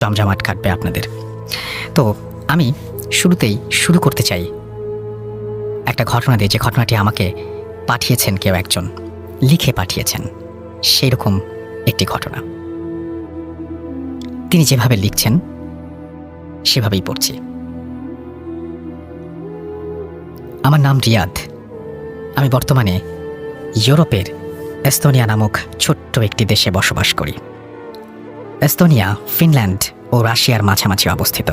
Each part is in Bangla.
জমজমাট কাটবে আপনাদের। তো আমি শুরুতেই শুরু করতে চাই একটা ঘটনা দিয়ে, যে ঘটনাটি আমাকে পাঠিয়েছেন কেউ একজন, লিখে পাঠিয়েছেন সেই রকম একটি ঘটনা। তিনি যেভাবে লিখছেন সেভাবেই পড়ছি। আমার নাম রিয়াদ। আমি বর্তমানে ইউরোপের এস্তোনিয়া নামক ছোট্ট একটি দেশে বসবাস করি। এস্তোনিয়া ফিনল্যান্ড ও রাশিয়ার মাঝামাঝি অবস্থিত,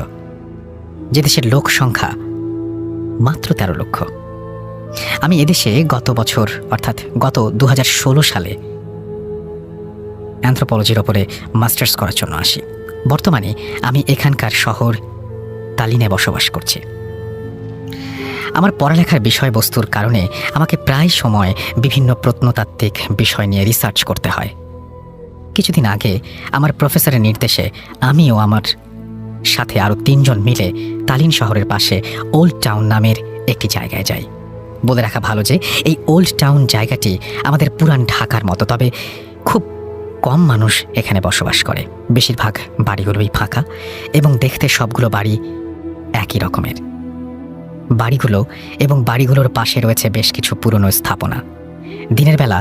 যে দেশের লোক সংখ্যা মাত্র 13 লক্ষ। আমি এদেশে গত বছর অর্থাৎ গত 2016 সালে অ্যানথ্রোপোলজির ওপরে মাস্টার্স করার জন্য আসি। বর্তমানে আমি এখানকার শহর তালিনে বসবাস করছি। আমার পড়ালেখার বিষয়বস্তুর কারণে আমাকে প্রায় সময় বিভিন্ন প্রত্নতাত্ত্বিক বিষয় নিয়ে রিসার্চ করতে হয়। কিছুদিন আগে আমার প্রফেসরের নির্দেশে আমি ও আমার সাথে আরও 3 জন মিলে তালিন শহরের পাশে ওল্ড টাউন নামের একটি জায়গায় যাই। বলে রাখা ভালো যে এই ওল্ড টাউন জায়গাটি আমাদের পুরান ঢাকার মতো, তবে খুব কম মানুষ এখানে বসবাস করে। বেশিরভাগ বাড়িগুলোই ফাঁকা এবং দেখতে সবগুলো বাড়ি একই রকমের। বাড়িগুলো এবং বাড়িগুলোর পাশে রয়েছে বেশ কিছু পুরনো স্থাপনা। দিনের বেলা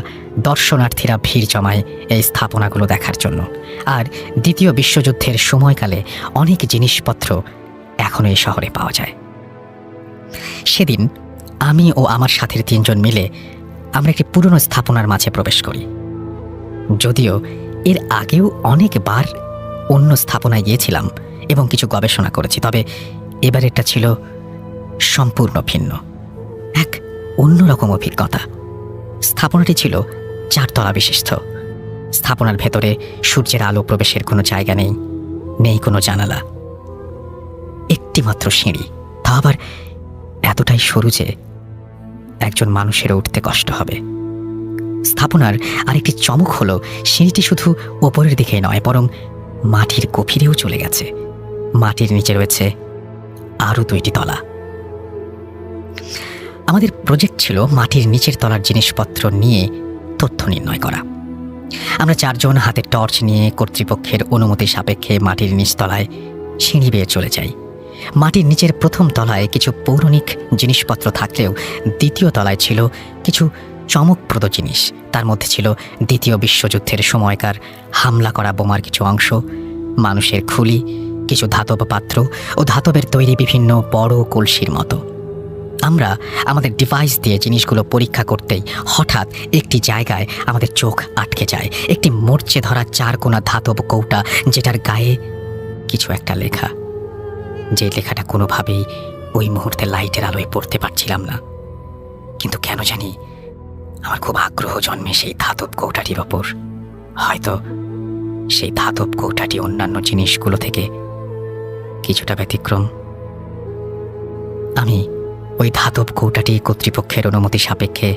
দর্শনার্থীরা ভিড় জমায় এই স্থাপনাগুলো দেখার জন্য। আর দ্বিতীয় বিশ্বযুদ্ধের সময়কালে অনেক জিনিসপত্র এখনও এই শহরে পাওয়া যায়। সেদিন আমি ও আমার সাথের 3 জন মিলে আমরা একটি পুরনো স্থাপনার মাঝে প্রবেশ করি। যদিও এর আগেও অনেকবার অন্য স্থাপনায় গিয়েছিলাম এবং কিছু গবেষণা করেছি, তবে এবার এটা ছিল সম্পূর্ণ ভিন্ন, এক অন্যরকম অভিজ্ঞতা। স্থাপনাটি ছিল 4 তলা বিশিষ্ট। স্থাপনার ভেতরে সূর্যের আলো প্রবেশের কোনো জায়গা নেই, নেই কোনো জানালা, একটি মাত্র সিঁড়ি, তা আবার এতটাই সরু যে একজন মানুষেরও উঠতে কষ্ট হবে। স্থাপনার আরেকটি চমক হলো সিঁড়িটি শুধু ওপরের দিকেই নয়, বরং মাটির গভীরেও চলে গেছে। মাটির নিচে রয়েছে আরও 2টি তলা। আমাদের প্রজেক্ট ছিল মাটির নিচের তলার জিনিসপত্র নিয়ে তথ্য নির্ণয় করা। আমরা 4 জন হাতে টর্চ নিয়ে কর্তৃপক্ষের অনুমতি সাপেক্ষে মাটির নিচতলায় সিঁড়ি বেয়ে চলে যাই। মাটির নিচের প্রথম তলায় কিছু পৌরাণিক জিনিসপত্র থাকলেও দ্বিতীয় তলায় ছিল কিছু চমকপ্রদ জিনিস। তার মধ্যে ছিল দ্বিতীয় বিশ্বযুদ্ধের সময়কার হামলা করা বোমার কিছু অংশ, মানুষের খুলি, কিছু ধাতব পাত্র ও ধাতবের তৈরি বিভিন্ন বড় কলসির মতো। আমরা আমাদের ডিভাইস দিয়ে জিনিসগুলো পরীক্ষা করতেই হঠাৎ একটি জায়গায় আমাদের চোখ আটকে যায়। একটি মরচে ধরা 4 কোণা ধাতব কৌটা, যেটার গায়ে কিছু একটা লেখা। যে লেখাটা কোনোভাবেই ওই মুহূর্তে লাইটের আলোয় পড়তে পারছিলাম না, কিন্তু কেন জানি আমার খুব আগ্রহ জন্মে সেই ধাতব কৌটাটির ওপর। হয়তো সেই ধাতব কৌটাটি অন্যান্য জিনিসগুলো থেকে কিছুটা ব্যতিক্রম। আমি ওই ধাতব কৌটাটি কর্তৃপক্ষের অনুমতি সাপেক্ষে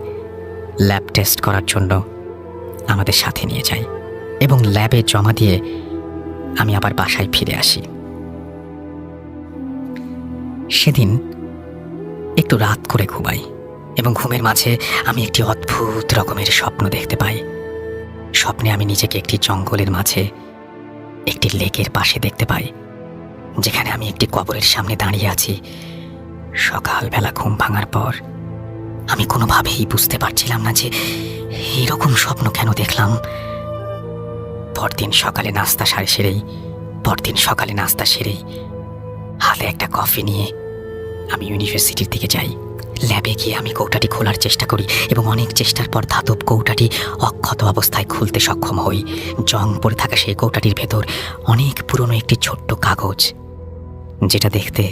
ল্যাব টেস্ট করার জন্য আমাদের সাথে নিয়ে যাই এবং ল্যাবে জমা দিয়ে আমি আবার বাসায় ফিরে আসি। সেদিন একটু রাত করে ঘুমাই এবং ঘুমের মাঝে আমি একটি অদ্ভুত রকমের স্বপ্ন দেখতে পাই। স্বপ্নে আমি নিজেকে একটি জঙ্গলের মাঝে একটি লেকের পাশে দেখতে পাই, যেখানে আমি একটি কবরের সামনে দাঁড়িয়ে আছি। সকালবেলা ঘুম ভাঙার পর আমি কোনোভাবেই বুঝতে পারছিলাম না যে এইরকম স্বপ্ন কেন দেখলাম। পরদিন সকালে নাস্তা সেরেই হাতে একটা কফি নিয়ে আমি ইউনিভার্সিটির দিকে যাই। ল্যাবে গিয়ে আমি কৌটাটি খোলার চেষ্টা করি এবং অনেক চেষ্টার পর ধাতব কৌটাটি অক্ষত অবস্থায় খুলতে সক্ষম হই। জং পড়ে থাকা সেই কৌটাটির ভেতর অনেক পুরনো একটি ছোট্ট কাগজ, যেটা দেখতে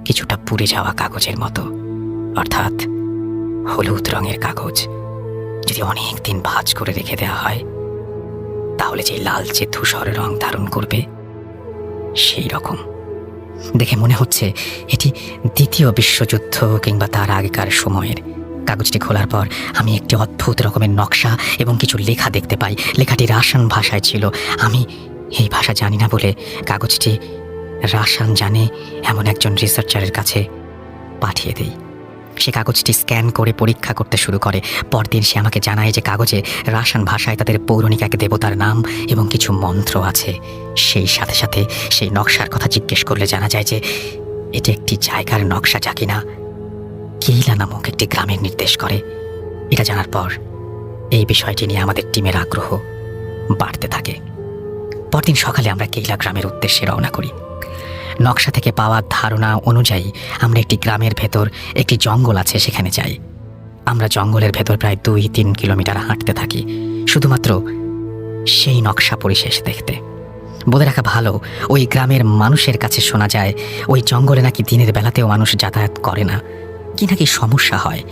কিছুটা পুড়ে যাওয়া কাগজের মতো, অর্থাৎ হলুদ রঙের কাগজ। যদি অনেক দিন ভাঁজ করে রেখে দেওয়া হয় তাহলে যে লালচে ধূসর রং ধারণ করবে, সেই রকম। দেখে মনে হচ্ছে এটি দ্বিতীয় বিশ্বযুদ্ধ কিংবা তার আগেকার সময়ের। কাগজটি খোলার পর আমি একটি অদ্ভুত রকমের নকশা এবং কিছু লেখা দেখতে পাই। লেখাটি রাশিয়ান ভাষায় ছিল। আমি এই ভাষা জানি না বলে কাগজটি রাশিয়ান জানে এমন একজন রিসার্চারের কাছে পাঠিয়ে দেই। সে কাগজটি স্ক্যান করে পরীক্ষা করতে শুরু করে। পরদিন সে আমাকে জানায় যে কাগজে রাশিয়ান ভাষায় তাদের পৌরাণিক এক দেবতার নাম এবং কিছু মন্ত্র আছে। সেই সাথে সাথে সেই নকশার কথা জিজ্ঞেস করলে জানা যায় যে এটি একটি জায়গার নকশা, যা কিনা কেইলা নামক একটি গ্রামের নির্দেশ করে। এটা জানার পর এই বিষয়টি নিয়ে আমাদের টিমের আগ্রহ বাড়তে থাকে। পরদিন সকালে আমরা কেইলা গ্রামের উদ্দেশ্যে রওনা করি। নকশা থেকে পাওয়া ধারণা অনুযায়ী আমরা একটি গ্রামের ভেতর একটি জঙ্গল আছে, সেখানে যাই। আমরা জঙ্গলের ভেতর প্রায় 2-3 কিলোমিটার হাঁটতে থাকি, শুধুমাত্র সেই নকশা পরিশেষ দেখতে। বলে রাখা ভালো, ওই গ্রামের মানুষের কাছে শোনা যায় ওই জঙ্গলে নাকি দিনের বেলাতেও মানুষ যাতায়াত করে না, কি নাকি সমস্যা হয়।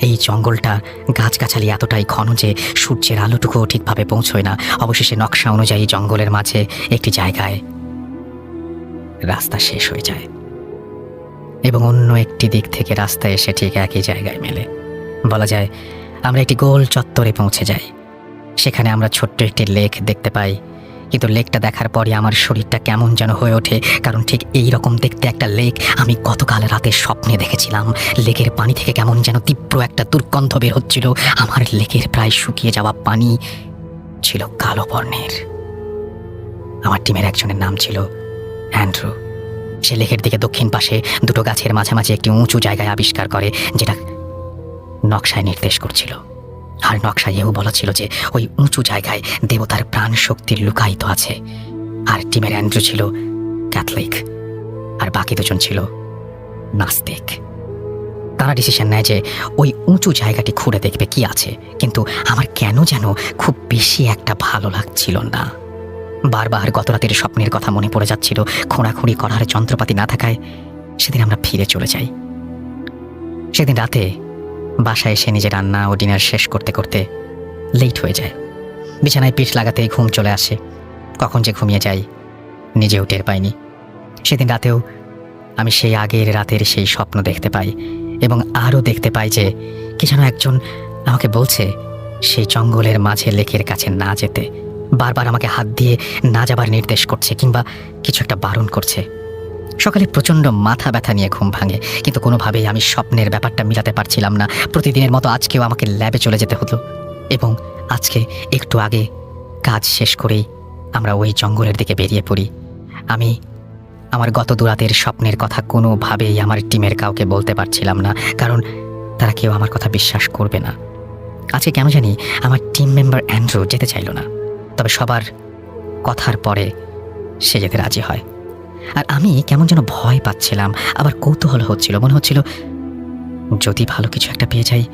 এই জঙ্গলটা গাছগাছালি এতটাই ঘন যে সূর্যের আলোটুকুও ঠিকভাবে পৌঁছয় না। অবশেষে নকশা অনুযায়ী জঙ্গলের মাঝে একটি জায়গায় রাস্তা শেষ হয়ে যায় এবং অন্য একটি দিক থেকে রাস্তা এসে ঠিক একই জায়গায় মেলে। বলা যায় আমরা একটি গোল চত্বরে পৌঁছে যাই। সেখানে আমরা ছোট্ট একটি লেক দেখতে পাই, কিন্তু লেকটা দেখার পরই আমার শরীরটা কেমন যেন হয়ে ওঠে, কারণ ঠিক এই রকম দেখতে একটা লেক আমি গতকাল রাতে স্বপ্নে দেখেছিলাম। লেকের পানি থেকে কেমন যেন তীব্র একটা দুর্গন্ধ বের হচ্ছিল। আমার লেকের প্রায় শুকিয়ে যাওয়া পানি ছিল কালো বর্ণের। আমার টিমের একজনের নাম ছিল অ্যান্ড্রু। সে লেকের দিকে দক্ষিণ পাশে দুটো গাছের মাঝামাঝি একটি উঁচু জায়গায় আবিষ্কার করে, যেটা নকশায় নির্দেশ করছিল। আর নকশায় এও বলা ছিল যে ওই উঁচু জায়গায় দেবতার প্রাণ শক্তির লুকায়িত আছে। আর টিমের অ্যান্ড্রু ছিল ক্যাথলিক আর বাকি দুজন ছিল নাস্তিক। তারা ডিসিশন নেয় যে ওই উঁচু জায়গাটি খুঁড়ে দেখবে কি আছে, কিন্তু আমার কেন যেন খুব বেশি একটা ভালো লাগছিল না। বারবার গত রাতের স্বপ্নের কথা মনে পড়ে যাচ্ছিল। খোঁড়াখুঁড়ি করার যন্ত্রপাতি না থাকায় সেদিন আমরা ফিরে চলে যাই। সেদিন রাতে বাসায় এসে নিজে রান্না ও ডিনার শেষ করতে করতে লেট হয়ে যায়। বিছানায় পিঠ লাগাতেই ঘুম চলে আসে। কখন যে ঘুমিয়ে যাই নিজেও টের পাইনি। সেদিন রাতেও আমি সেই আগের রাতের সেই স্বপ্ন দেখতে পাই এবং আরও দেখতে পাই যে কি যেন একজন আমাকে বলছে সেই জঙ্গলের মাঝে লেকের কাছে না যেতে। বারবার আমাকে হাত দিয়ে না যাবার নির্দেশ করছে কিংবা কিছু একটা বারণ করছে। সকালে প্রচণ্ড মাথা ব্যথা নিয়ে ঘুম ভাঙে, কিন্তু কোনোভাবেই আমি স্বপ্নের ব্যাপারটা মিলাতে পারছিলাম না। প্রতিদিনের মতো আজকেও আমাকে ল্যাবে চলে যেতে হতো এবং আজকে একটু আগে কাজ শেষ করেই আমরা ওই জঙ্গলের দিকে বেরিয়ে পড়ি। আমি আমার গত দুরাতের স্বপ্নের কথা কোনোভাবেই আমার টিমের কাউকে বলতে পারছিলাম না, কারণ তারা কেউ আমার কথা বিশ্বাস করবে না। আজকে কেন জানি আমার টিম মেম্বার অ্যান্ড্রু যেতে চাইল না, তবে সবার কথার পরে সে যেতে রাজি হয়। আর আমি কেমন যেন ভয় পাচ্ছিলাম, আবার কৌতূহল হচ্ছিল। মনে হচ্ছিল যদি ভালো কিছু একটা পেয়ে যাই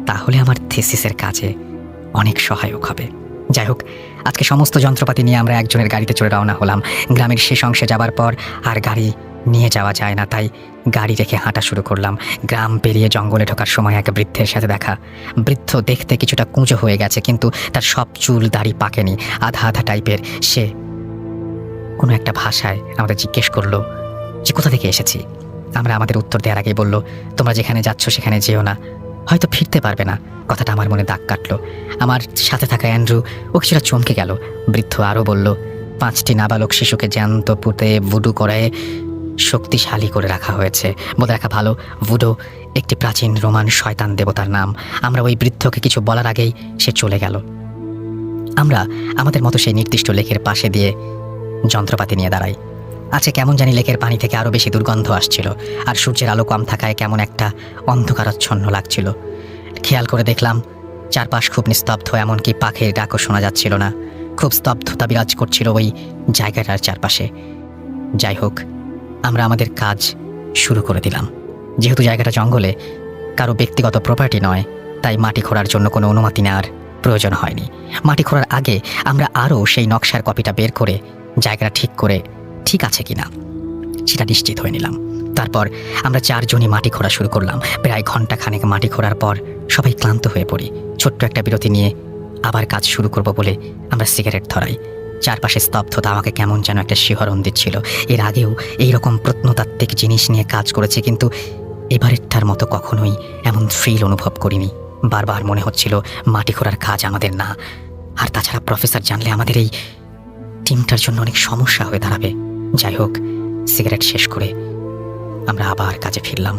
তাহলে আমার থিসিসের কাজে অনেক সহায়ক হবে। যাই হোক, আজকে সমস্ত যন্ত্রপাতি নিয়ে আমরা একজনের গাড়িতে চড়ে রওনা হলাম। গ্রামের শেষ অংশে যাবার পর আর গাড়ি নিয়ে যাওয়া যায় না, তাই গাড়ি রেখে হাঁটা শুরু করলাম। গ্রাম পেরিয়ে জঙ্গলে ঢোকার সময় এক বৃদ্ধের সাথে দেখা। বৃদ্ধ দেখতে কিছুটা কুঁজো হয়ে গেছে, কিন্তু তার সব চুল দাড়ি পাকেনি, আধা আধা টাইপের। সে কোনো একটা ভাষায় আমাদের জিজ্ঞেস করলো যে কোথা থেকে এসেছি। আমরা আমাদের উত্তর দেওয়ার আগেই বলল, তোমরা যেখানে যাচ্ছ সেখানে যেও না, হয়তো ফিরতে পারবে না। কথাটা আমার মনে দাগ কাটলো। আমার সাথে থাকা অ্যান্ড্রু ও কিছুটা চমকে গেল। বৃদ্ধ আরও বলল, 5টি নাবালক শিশুকে জ্যান্ত পুঁতে ভুডু করে শক্তিশালী করে রাখা হয়েছে। বলে রাখা ভালো, ভুডো একটি প্রাচীন রোমান শয়তান দেবতার নাম। আমরা ওই বৃদ্ধকে কিছু বলার আগেই সে চলে গেল। আমরা আমাদের মতো সেই নির্দিষ্ট লেকের পাশে দিয়ে যন্ত্রপাতি নিয়ে দাঁড়াই। আজকে কেমন জানি লেকের পানি থেকে আরও বেশি দুর্গন্ধ আসছিল, আর সূর্যের আলো কম থাকায় কেমন একটা অন্ধকারাচ্ছন্ন লাগছিল। খেয়াল করে দেখলাম চারপাশ খুব নিস্তব্ধ, এমনকি পাখির ডাকও শোনা যাচ্ছিল না। খুব স্তব্ধতা বিরাজ করছিল ওই জায়গাটার চারপাশে। যাই হোক, আমরা আমাদের কাজ শুরু করে দিলাম। যেহেতু জায়গাটা জঙ্গলে, কারো ব্যক্তিগত প্রপার্টি নয়, তাই মাটি খোঁড়ার জন্য কোনো অনুমতি নেওয়ার প্রয়োজন হয়নি। মাটি খোঁড়ার আগে আমরা আরও সেই নকশার কপিটা বের করে জায়গাটা ঠিক আছে কিনা সেটা নিশ্চিত হয়ে নিলাম। তারপর আমরা 4 জনই মাটি খোঁড়া শুরু করলাম। প্রায় ঘন্টাখানেক মাটি খোঁড়ার পর সবাই ক্লান্ত হয়ে পড়ি। ছোট্ট একটা বিরতি নিয়ে আবার কাজ শুরু করব বলে আমরা সিগারেট ধরাই। চারপাশে স্তব্ধতা আমাকে কেমন যেন একটা শিহরণ দিচ্ছিল। এর আগেও এইরকম প্রত্নতাত্ত্বিক জিনিস নিয়ে কাজ করেছি, কিন্তু এবারেরটার মতো কখনোই এমন ফিল অনুভব করিনি। বারবার মনে হচ্ছিল মাটি খোঁড়ার কাজ আমাদের না। আর তাছাড়া প্রফেসর জানলে আমাদের এই টিমটার জন্য অনেক সমস্যা হয়ে দাঁড়াবে। যাই হোক, সিগারেট শেষ করে আমরা আবার কাজে ফিরলাম।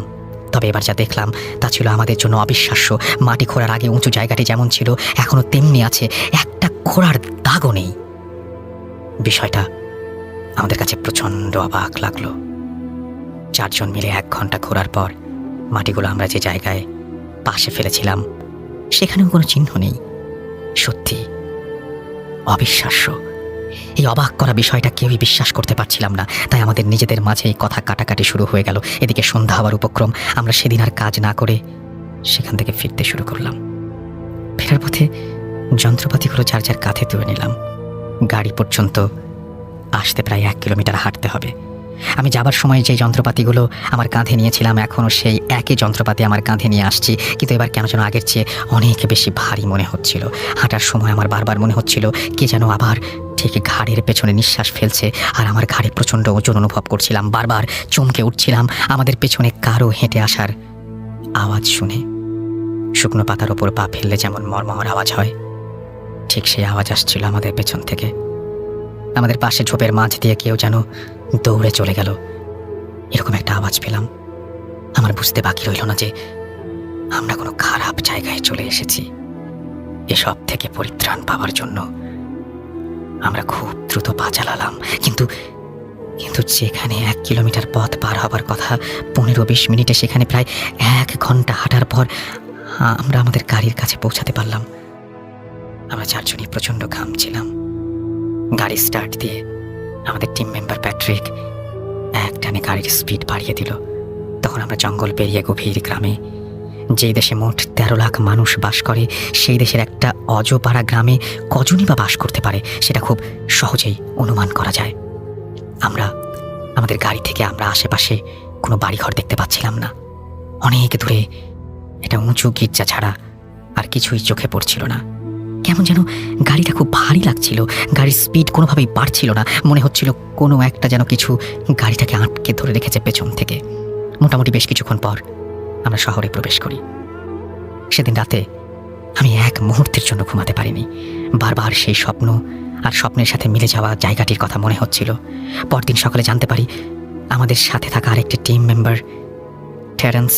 তবে এবার যা দেখলাম তা ছিল আমাদের জন্য অবিশ্বাস্য। মাটি খোঁড়ার আগে উঁচু জায়গাটি যেমন ছিল এখনো তেমনি আছে, একটা খোঁড়ার দাগও নেই। বিষয়টা আমাদের কাছে প্রচণ্ড অবাক লাগলো। 4 জন মিলে 1 ঘন্টা খোঁড়ার পর মাটিগুলো আমরা যে জায়গায় পাশে ফেলেছিলাম সেখানেও কোনো চিহ্ন নেই। সত্যি অবিশ্বাস্য। এই অবাক করা বিষয়টা কেউই বিশ্বাস করতে পারছিলাম না, তাই আমাদের নিজেদের মাঝে এই কথা কাটাকাটি শুরু হয়ে গেল। এদিকে সন্ধ্যা হওয়ার উপক্রম। আমরা সেদিন আর কাজ না করে সেখান থেকে ফিরতে শুরু করলাম। ফেরার পথে যন্ত্রপাতিগুলো যার যার কাঁধে তুলে নিলাম। গাড়ি পর্যন্ত আসতে প্রায় 1 কিলোমিটার হাঁটতে হবে। আমি যাবার সময় যে যন্ত্রপাতিগুলো আমার কাঁধে নিয়েছিলাম এখনও সেই একই যন্ত্রপাতি আমার কাঁধে নিয়ে আসছি, কিন্তু এবার কেন যেন আগের চেয়ে অনেক বেশি ভারী মনে হচ্ছিল। হাঁটার সময় আমার বারবার মনে হচ্ছিল কে যেন আবার ঠিক ঘাড়ের পেছনে নিঃশ্বাস ফেলছে, আর আমার ঘাড়ে প্রচণ্ড ওজন অনুভব করছিলাম। বারবার চমকে উঠছিলাম আমাদের পেছনে কারো হেঁটে আসার আওয়াজ শুনে। শুকনো পাতার ওপর পা ফেললে যেমন মরমর আওয়াজ হয়, ঠিক সেই আওয়াজ আসছিল আমাদের পেছন থেকে। আমাদের পাশে ঝোপের মাঝ দিয়ে কেউ যেন দৌড়ে চলে গেল, এরকম একটা আওয়াজ পেলাম। আমার বুঝতে বাকি রইল না যে আমরা কোনো খারাপ জায়গায় চলে এসেছি। এসব থেকে পরিত্রাণ পাওয়ার জন্য আমরা খুব দ্রুত পা চালালাম, কিন্তু যেখানে 1 কিলোমিটার পথ পার হবার কথা 15-20 মিনিটে, সেখানে প্রায় 1 ঘন্টা হাঁটার পর আমরা আমাদের গাড়ির কাছে পৌঁছাতে পারলাম। আমরা 4 জনই প্রচণ্ড ঘামছিলাম। গাড়ি স্টার্ট দিয়ে আমাদের টিম মেম্বার প্যাট্রিক এক টানে গাড়ির স্পিড বাড়িয়ে দিল। তখন আমরা জঙ্গল পেরিয়ে গভীর গ্রামে, যেই দেশে মোট 13 লাখ মানুষ বাস করে, সেই দেশের একটা অজপাড়া গ্রামে কজনই বা বাস করতে পারে সেটা খুব সহজেই অনুমান করা যায়। আমাদের গাড়ি থেকে আমরা আশেপাশে কোনো বাড়িঘর দেখতে পাচ্ছিলাম না। অনেক দূরে একটা উঁচু গির্জা ছাড়া আর কিছুই চোখে পড়ছিল না। কেমন যেন গাড়িটা খুব ভারী লাগছিল। গাড়ির স্পিড কোনোভাবেই বাড়ছিল না। মনে হচ্ছিল কোনো একটা যেন কিছু গাড়িটাকে আটকে ধরে রেখেছে পেছন থেকে। মোটামুটি বেশ কিছুক্ষণ পর আমরা শহরে প্রবেশ করি। সেদিন রাতে আমি 1 মুহূর্তের জন্য ঘুমাতে পারিনি। বারবার সেই স্বপ্ন আর স্বপ্নের সাথে মিলে যাওয়া জায়গাটির কথা মনে হচ্ছিল। পরদিন সকালে জানতে পারি আমাদের সাথে থাকা আরেকটি টিম মেম্বার টেরেন্স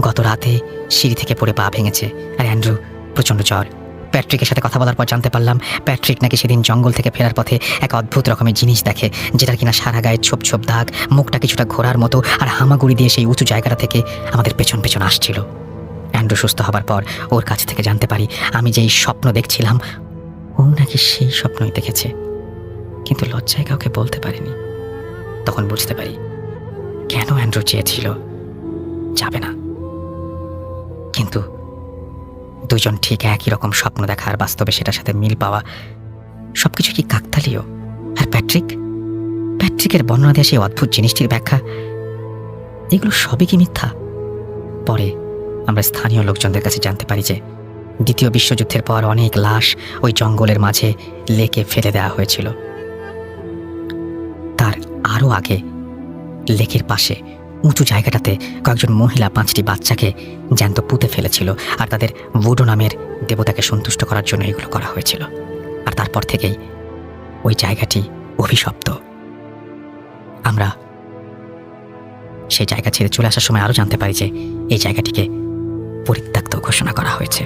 গত রাতে সিঁড়ি থেকে পড়ে পা ভেঙেছে, আর অ্যান্ড্রু প্রচণ্ড জ্বর। প্যাট্রিকের সাথে কথা বলার পর জানতে পারলাম প্যাট্রিক নাকি সেদিন জঙ্গল থেকে ফেরার পথে এক অদ্ভুত রকমের জিনিস দেখে, যেটার কিনা সারা গায়ে ছোপ ছোপ দাগ, মুখটা কিছুটা ঘোরার মতো, আর হামাগুড়ি দিয়ে সেই উঁচু জায়গাটা থেকে আমাদের পেছন পেছন আসছিল। অ্যান্ড্রু সুস্থ হবার পর ওর কাছ থেকে জানতে পারি আমি যেই স্বপ্ন দেখছিলাম ও নাকি সেই স্বপ্নই দেখেছে, কিন্তু লজ্জায় কাউকে বলতে পারিনি। তখন বুঝতে পারি কেন অ্যান্ড্রু চেয়েছিল যাবে না। কিন্তু 2 জন ঠিক একই রকম স্বপ্ন দেখা আর বাস্তবে সেটার সাথে মিল পাওয়া সবকিছু কি কাকতালীয়? আর প্যাট্রিকের বর্ণনা দেওয়া সেই অদ্ভুত জিনিসটির ব্যাখ্যা, এগুলো সবই কি মিথ্যা? পরে আমরা স্থানীয় লোকজনদের কাছে জানতে পারি যে 2য় বিশ্বযুদ্ধের পর অনেক লাশ ওই জঙ্গলের মাঝে লেকে ফেলে দেওয়া হয়েছিল। তার আরও আগে লেকের পাশে উঁচু জায়গাটাতে কয়েকজন মহিলা 5টি বাচ্চাকে জ্যান্ত পুঁতে ফেলেছিল, আর তাদের ভুডো নামের দেবতাকে সন্তুষ্ট করার জন্য এগুলো করা হয়েছিল। আর তারপর থেকেই ওই জায়গাটি অভিশপ্ত। আমরা সেই জায়গা ছেড়ে চলে আসার সময় আরও জানতে পারি যে এই জায়গাটিকে পরিত্যক্ত ঘোষণা করা হয়েছে।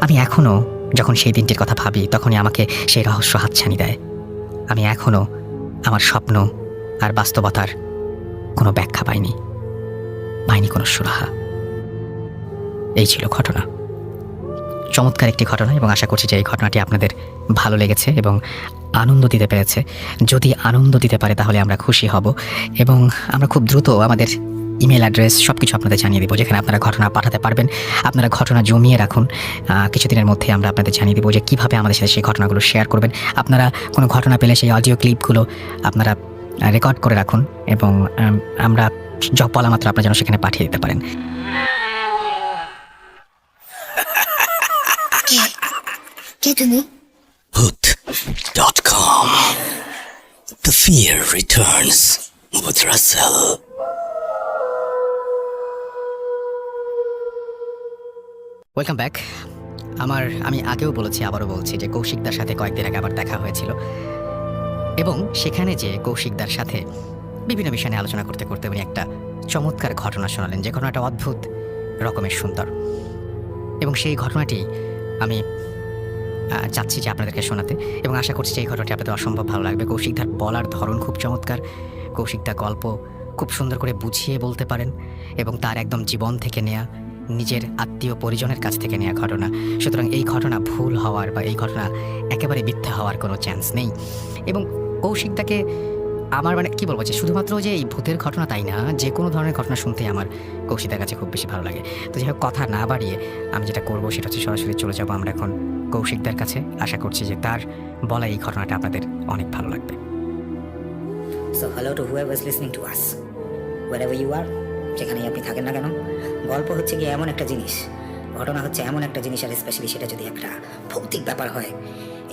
আমি এখনও যখন সেই দিনটির কথা ভাবি তখনই আমাকে সেই রহস্য হাতছানি দেয়। আমি এখনও আমার স্বপ্ন আর বাস্তবতার কোনো ব্যাখ্যা পাইনি কোনো সুরাহা। এই ছিল ঘটনা। চমৎকার একটি ঘটনা, এবং আশা করছি যে এই ঘটনাটি আপনাদের ভালো লেগেছে এবং আনন্দ দিতে পেরেছে। যদি আনন্দ দিতে পারে তাহলে আমরা খুশি হব, এবং আমরা খুব দ্রুত আমাদের ইমেল অ্যাড্রেস সব কিছু আপনাদের জানিয়ে দেবো, যেখানে আপনারা ঘটনা পাঠাতে পারবেন। আপনারা ঘটনা জমিয়ে রাখুন। কিছুদিনের মধ্যে আমরা আপনাদের জানিয়ে দেবো যে কীভাবে আমাদের সাথে সেই ঘটনাগুলো শেয়ার করবেন। আপনারা কোনো ঘটনা পেলে সেই অডিও ক্লিপগুলো আপনারা রেকর্ড করে রাখুন, এবং আমরা বলা মাত্র আপনারা যেন সেখানে পাঠিয়ে দিতে পারেন। Hoot.com. The fear returns with Russell. Welcome back. আমি আগেও বলেছি, আবারও বলছি যে কৌশিকদার সাথে কয়েকদিন আগে আবার দেখা হয়েছিল, এবং সেখানে যে কৌশিকদার সাথে বিভিন্ন বিষয় নিয়ে আলোচনা করতে করতে উনি একটা চমৎকার ঘটনা শোনালেন, যে ঘটনাটা অদ্ভুত রকমের সুন্দর। এবং সেই ঘটনাটি আমি চাচ্ছি যে আপনাদেরকে শোনাতে, এবং আশা করছি যে এই ঘটনাটি আপনাদের অসম্ভব ভালো লাগবে। কৌশিকদার বলার ধরন খুব চমৎকার, কৌশিকদা গল্প খুব সুন্দর করে বুঝিয়ে বলতে পারেন, এবং তার একদম জীবন থেকে নেয়া, নিজের আত্মীয় পরিজনের কাছ থেকে নেওয়া ঘটনা। সুতরাং এই ঘটনা ভুল হওয়ার বা এই ঘটনা একেবারে মিথ্যা হওয়ার কোনো চান্স নেই। এবং কৌশিকদাকে আমার মানে কী বলবো, যে শুধুমাত্র যে এই ভূতের ঘটনা তাই না, যে কোনো ধরনের ঘটনা শুনতেই আমার কৌশিকদার কাছে খুব বেশি ভালো লাগে। তো যাই হোক, কথা না বাড়িয়ে আমি যেটা করবো সেটা হচ্ছে সরাসরি চলে যাবো আমরা এখন কৌশিকদার কাছে। আশা করছি যে তার বলা এই ঘটনাটা আপনাদের অনেক ভালো লাগবে। So hello to whoever is listening to us, wherever you are, যেখানেই আপনি থাকেন না কেন। গল্প হচ্ছে গিয়ে এমন একটা জিনিস, ঘটনা হচ্ছে এমন একটা জিনিস, আর স্পেশালি সেটা যদি একটা ভৌতিক ব্যাপার হয়,